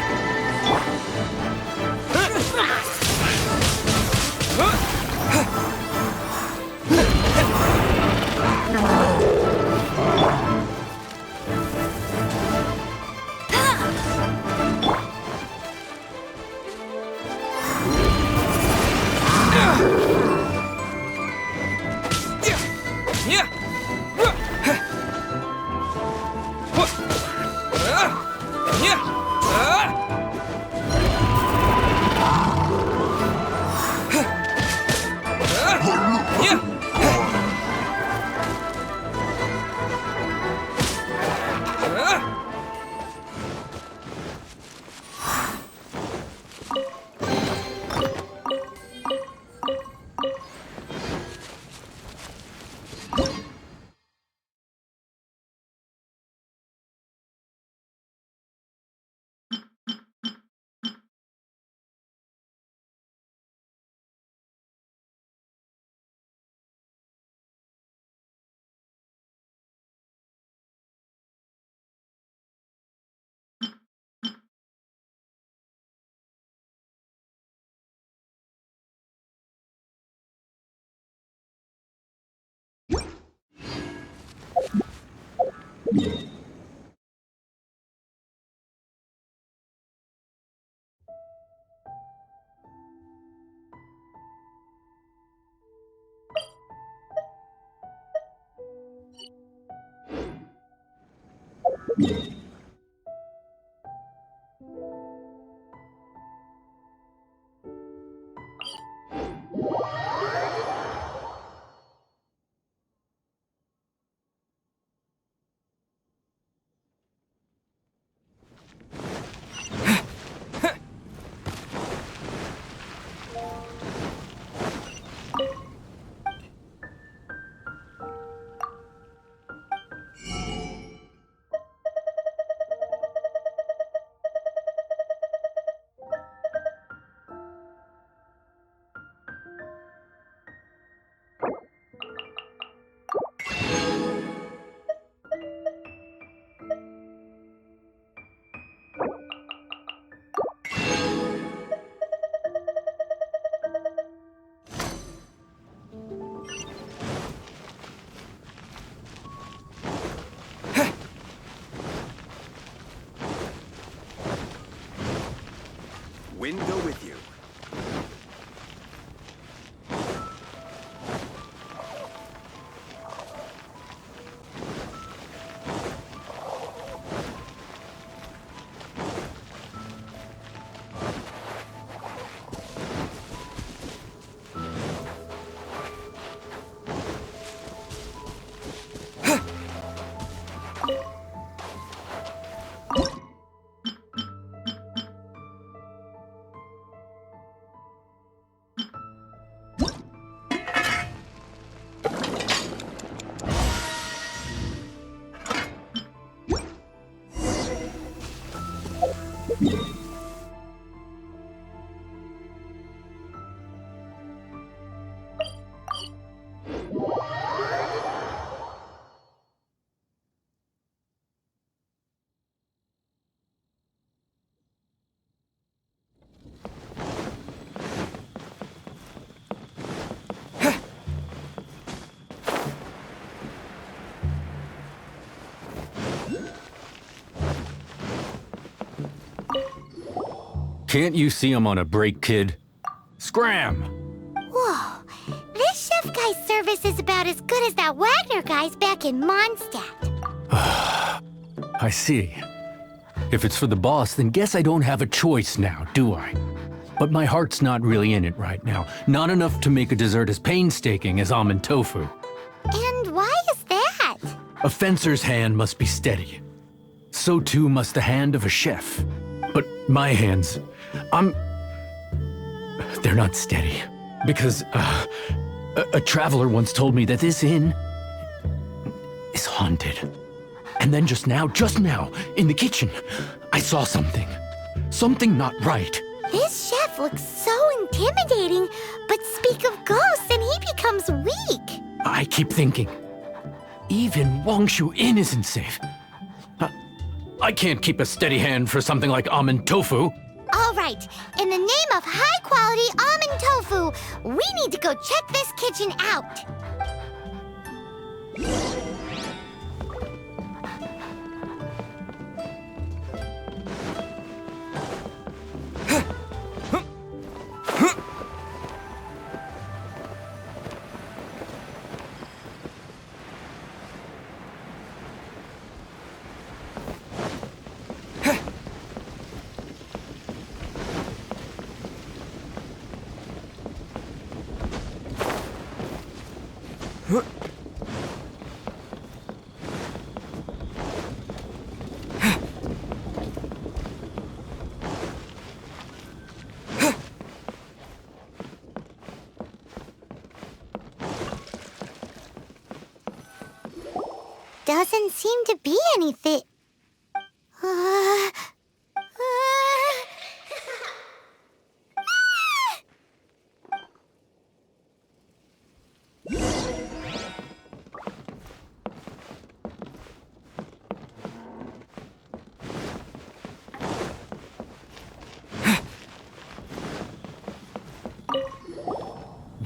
Wind go with you. Can't you see I'm on a break, kid? Scram! Whoa, this chef guy's service is about as good as that Wagner guy's back in Mondstadt. I see. If it's for the boss, then guess I don't have a choice now, do I? But my heart's not really in it right now. Not enough to make a dessert as painstaking as almond tofu. And why is that? A fencer's hand must be steady. So too must the hand of a chef. But my hands, they're not steady. Because a traveler once told me that this inn is haunted. And then just now, in the kitchen, I saw something. Something not right. This chef looks so intimidating, but speak of ghosts and he becomes weak. I keep thinking, even Wangshu Inn isn't safe. I can't keep a steady hand for something like almond tofu. All right, in the name of high-quality almond tofu, we need to go check this kitchen out. Doesn't seem to be anything.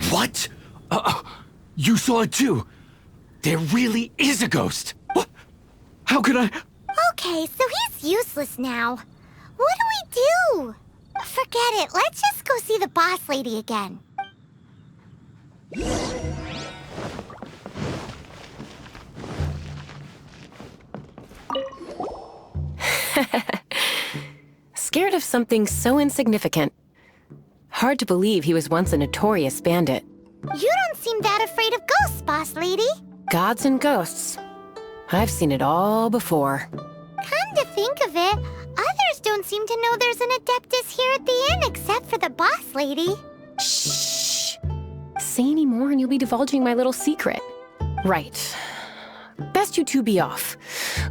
What? You saw it too? There really is a ghost! What? How could I? Okay, so he's useless now. What do we do? Forget it. Let's just go see the boss lady again. Scared of something so insignificant. Hard to believe he was once a notorious bandit. You don't seem that afraid of ghosts, boss lady. Gods and ghosts. I've seen it all before. Come to think of it, others don't seem to know there's an Adeptus here at the inn except for the boss lady. Shh! Say any more and you'll be divulging my little secret. Right. Best you two be off.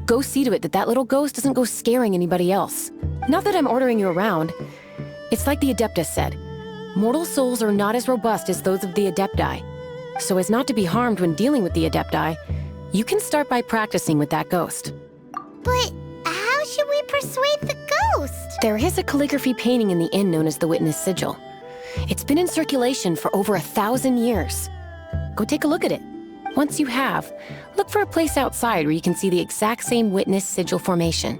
Go see to it that that little ghost doesn't go scaring anybody else. Not that I'm ordering you around. It's like the Adeptus said. Mortal souls are not as robust as those of the Adepti. So as not to be harmed when dealing with the Adepti, you can start by practicing with that ghost. But how should we persuade the ghost? There is a calligraphy painting in the inn known as the Witness Sigil. It's been in circulation for over 1,000 years. Go take a look at it. Once you have, look for a place outside where you can see the exact same Witness Sigil formation.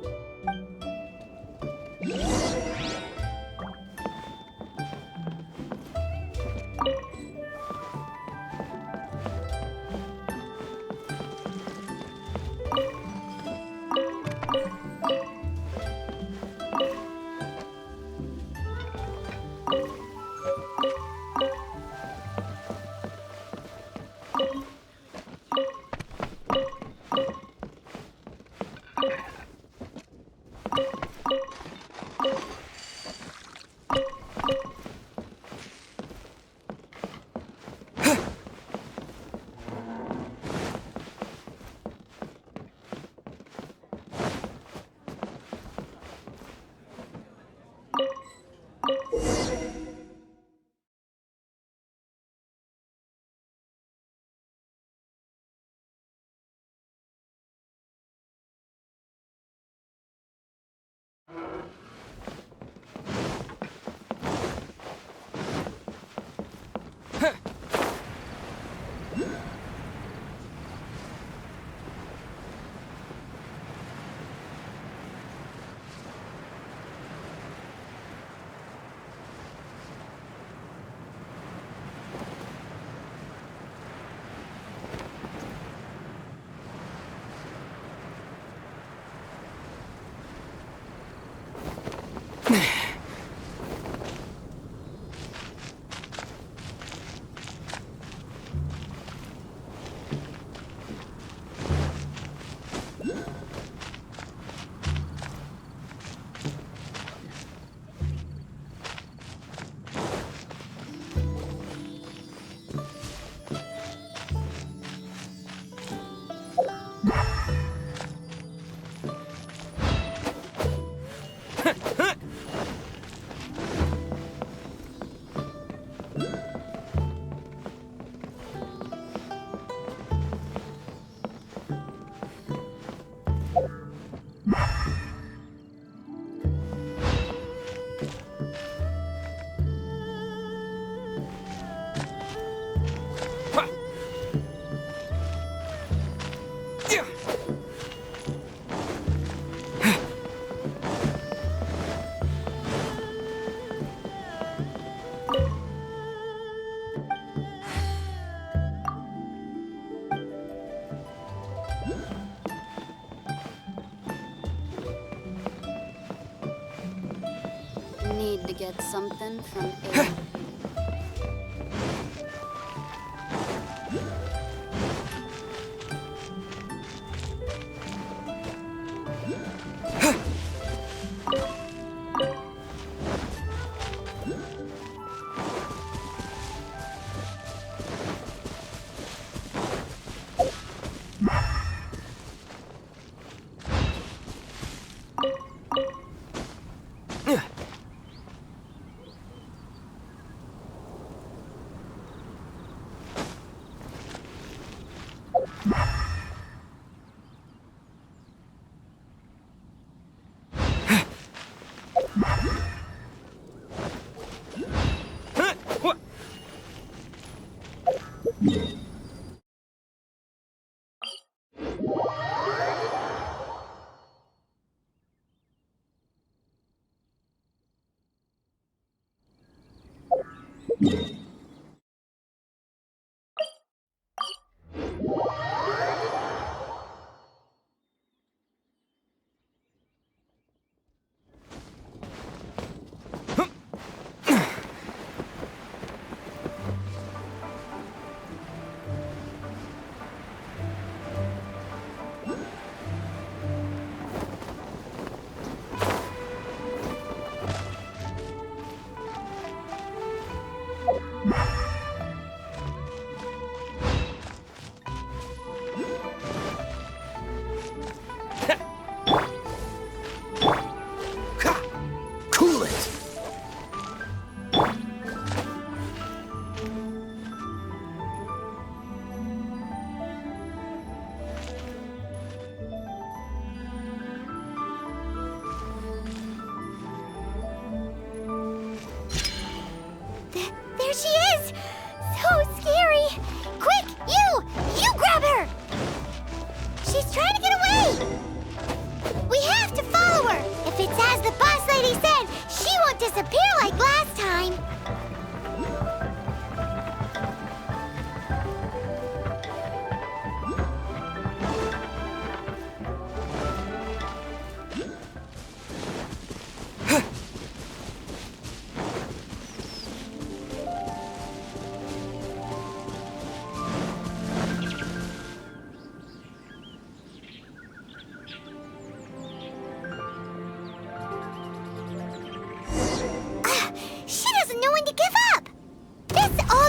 Need to get something from A. There she is! So scary! Quick, you grab her! She's trying to get away! We have to follow her! If it's as the boss lady said, she won't disappear like last time!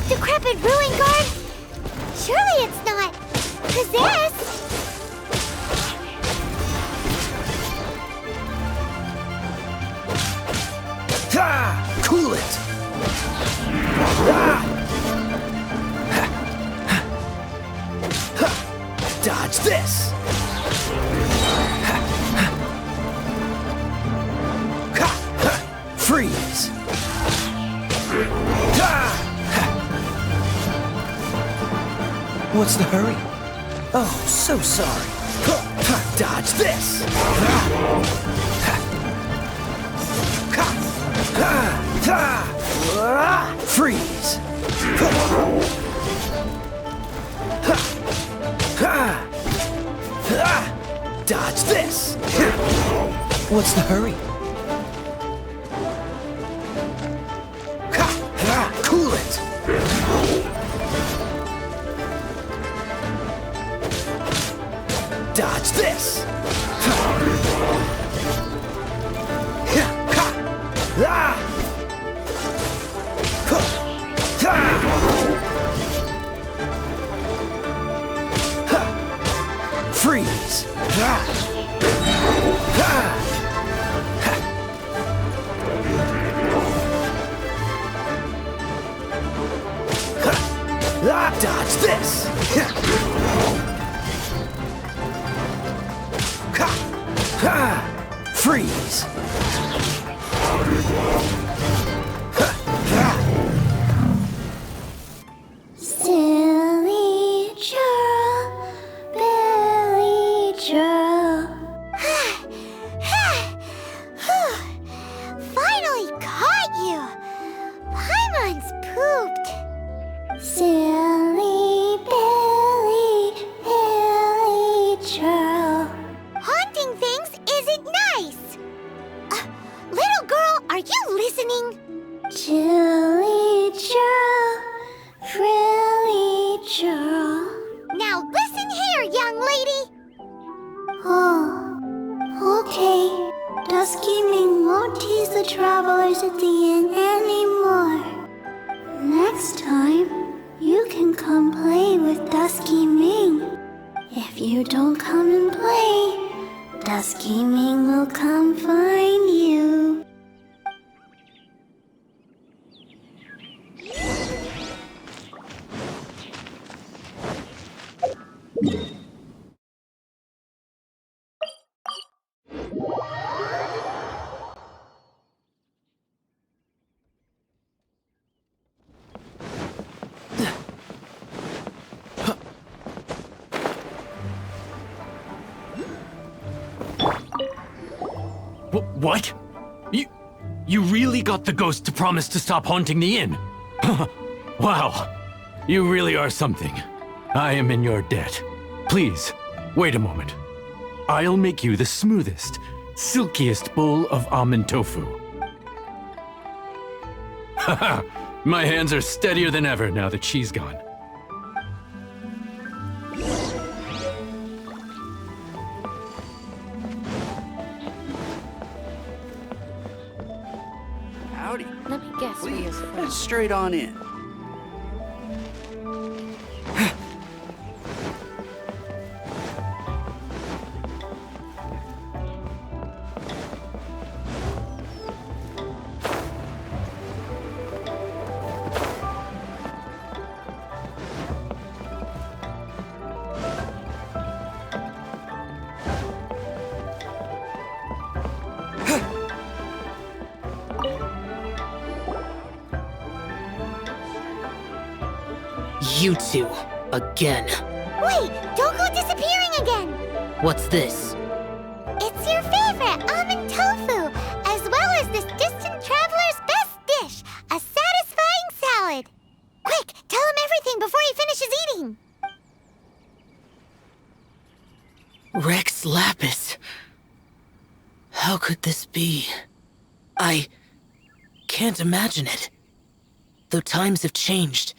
Decrepit ruin guard? Surely it's not possessed. Ha! Cool it! Ah! Dodge this! Freeze! What's the hurry? Oh, so sorry. Dodge this! Freeze! Dodge this! What's the hurry? Dodge this! Freeze! Dodge this! Freeze! Silly churl, Billy churl. Finally caught you! Paimon's pooped. Silly Billy, Billy churl. Haunting things isn't nice. Little girl, are you listening? Chilly churl, frilly churl. Now listen here, young lady. Oh, okay. Dusky Ming won't tease the travelers at the inn anymore. Next time, you can come play with Dusky Ming. If you don't come and play, Dusky Ming will come find you. What? You really got the ghost to promise to stop haunting the inn? Wow, you really are something. I am in your debt. Please, wait a moment. I'll make you the smoothest, silkiest bowl of almond tofu. Haha, my hands are steadier than ever now that she's gone. Howdy. Let me guess where you're Please, from. head straight on in. You two, again. Wait, don't go disappearing again. What's this? It's your favorite almond tofu, as well as this distant traveler's best dish, a satisfying salad. Quick, tell him everything before he finishes eating. Rex Lapis. How could this be? I can't imagine it. Though times have changed,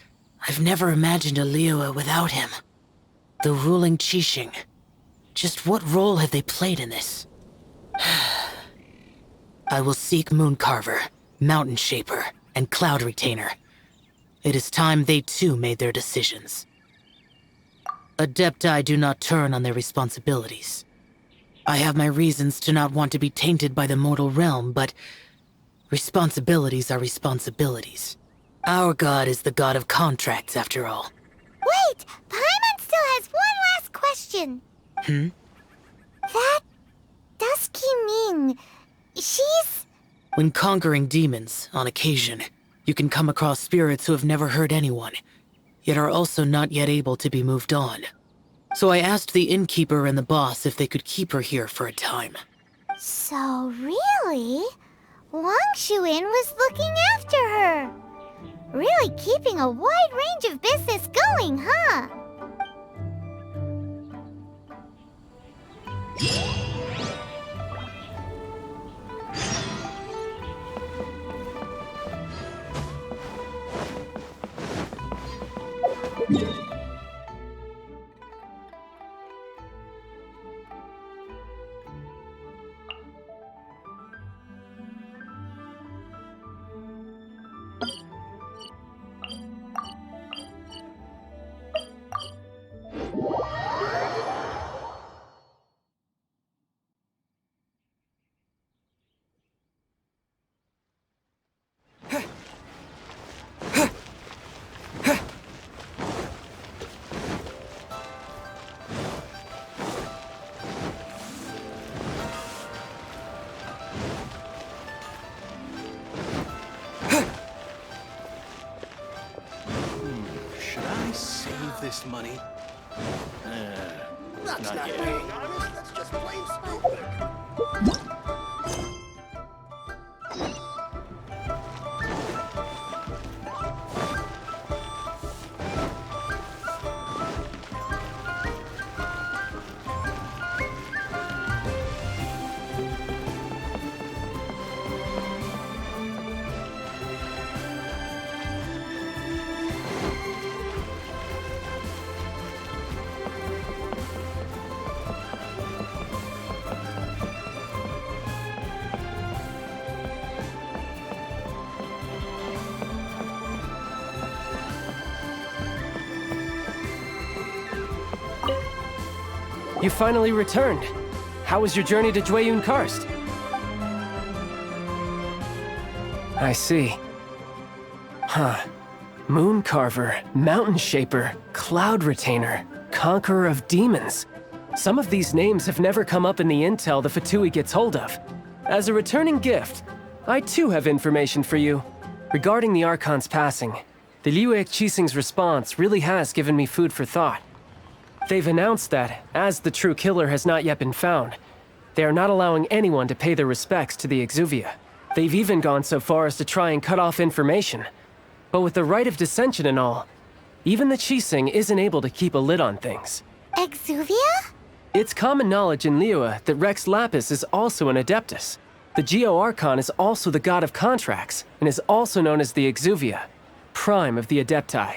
I've never imagined a Liyue without him. The ruling Qixing. Just what role have they played in this? I will seek Mooncarver, Mountain Shaper, and Cloud Retainer. It is time they too made their decisions. Adepti do not turn on their responsibilities. I have my reasons to not want to be tainted by the mortal realm, but responsibilities are responsibilities. Our god is the god of contracts, after all. Wait, Paimon still has one last question. That Dusky Ming, she's... When conquering demons, on occasion, you can come across spirits who have never hurt anyone, yet are also not yet able to be moved on. So I asked the innkeeper and the boss if they could keep her here for a time. So really, Wangshu Inn was looking after her. Really keeping a wide range of business going, huh? money. That's Not not yet. being honest, that's just plain stupid. You finally returned. How was your journey to Jueyun Karst? I see. Huh. Moon Carver, Mountain Shaper, Cloud Retainer, Conqueror of Demons. Some of these names have never come up in the intel the Fatui gets hold of. As a returning gift, I too have information for you. Regarding the Archon's passing, the Liyue Qixing's response really has given me food for thought. They've announced that, as the true killer has not yet been found, they are not allowing anyone to pay their respects to the Exuvia. They've even gone so far as to try and cut off information. But with the right of dissension and all, even the Qixing isn't able to keep a lid on things. Exuvia? It's common knowledge in Liyue that Rex Lapis is also an Adeptus. The Geo Archon is also the god of contracts, and is also known as the Exuvia, prime of the Adepti.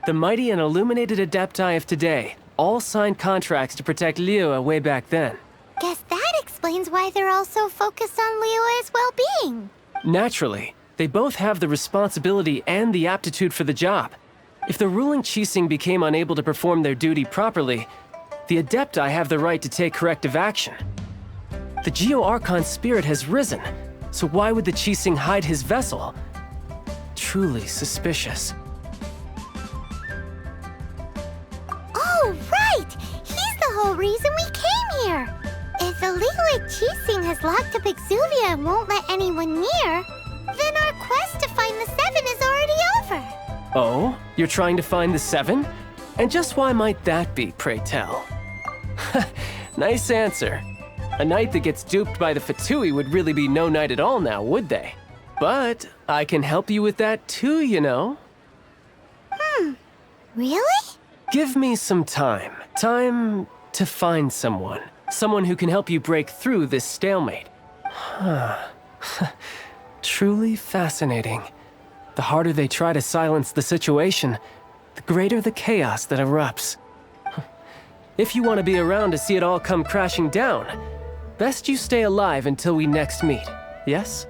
The mighty and illuminated Adepti of today all signed contracts to protect Liyue way back then. Guess that explains why they're all so focused on Liyue's well-being. Naturally, they both have the responsibility and the aptitude for the job. If the ruling Qixing became unable to perform their duty properly, the Adepti have the right to take corrective action. The Geo Archon's spirit has risen, so why would the Qixing hide his vessel? Truly suspicious. Oh, right! He's the whole reason we came here! If the Liyue Qixing has locked up Exuvia and won't let anyone near, then our quest to find the Seven is already over! Oh? You're trying to find the Seven? And just why might that be, pray tell? Nice answer. A knight that gets duped by the Fatui would really be no knight at all now, would they? But I can help you with that too, you know. Really? Give me some time. Time to find someone. Someone who can help you break through this stalemate. Truly fascinating. The harder they try to silence the situation, the greater the chaos that erupts. If you want to be around to see it all come crashing down, best you stay alive until we next meet, yes?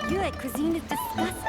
Liyue cuisine is disgusting.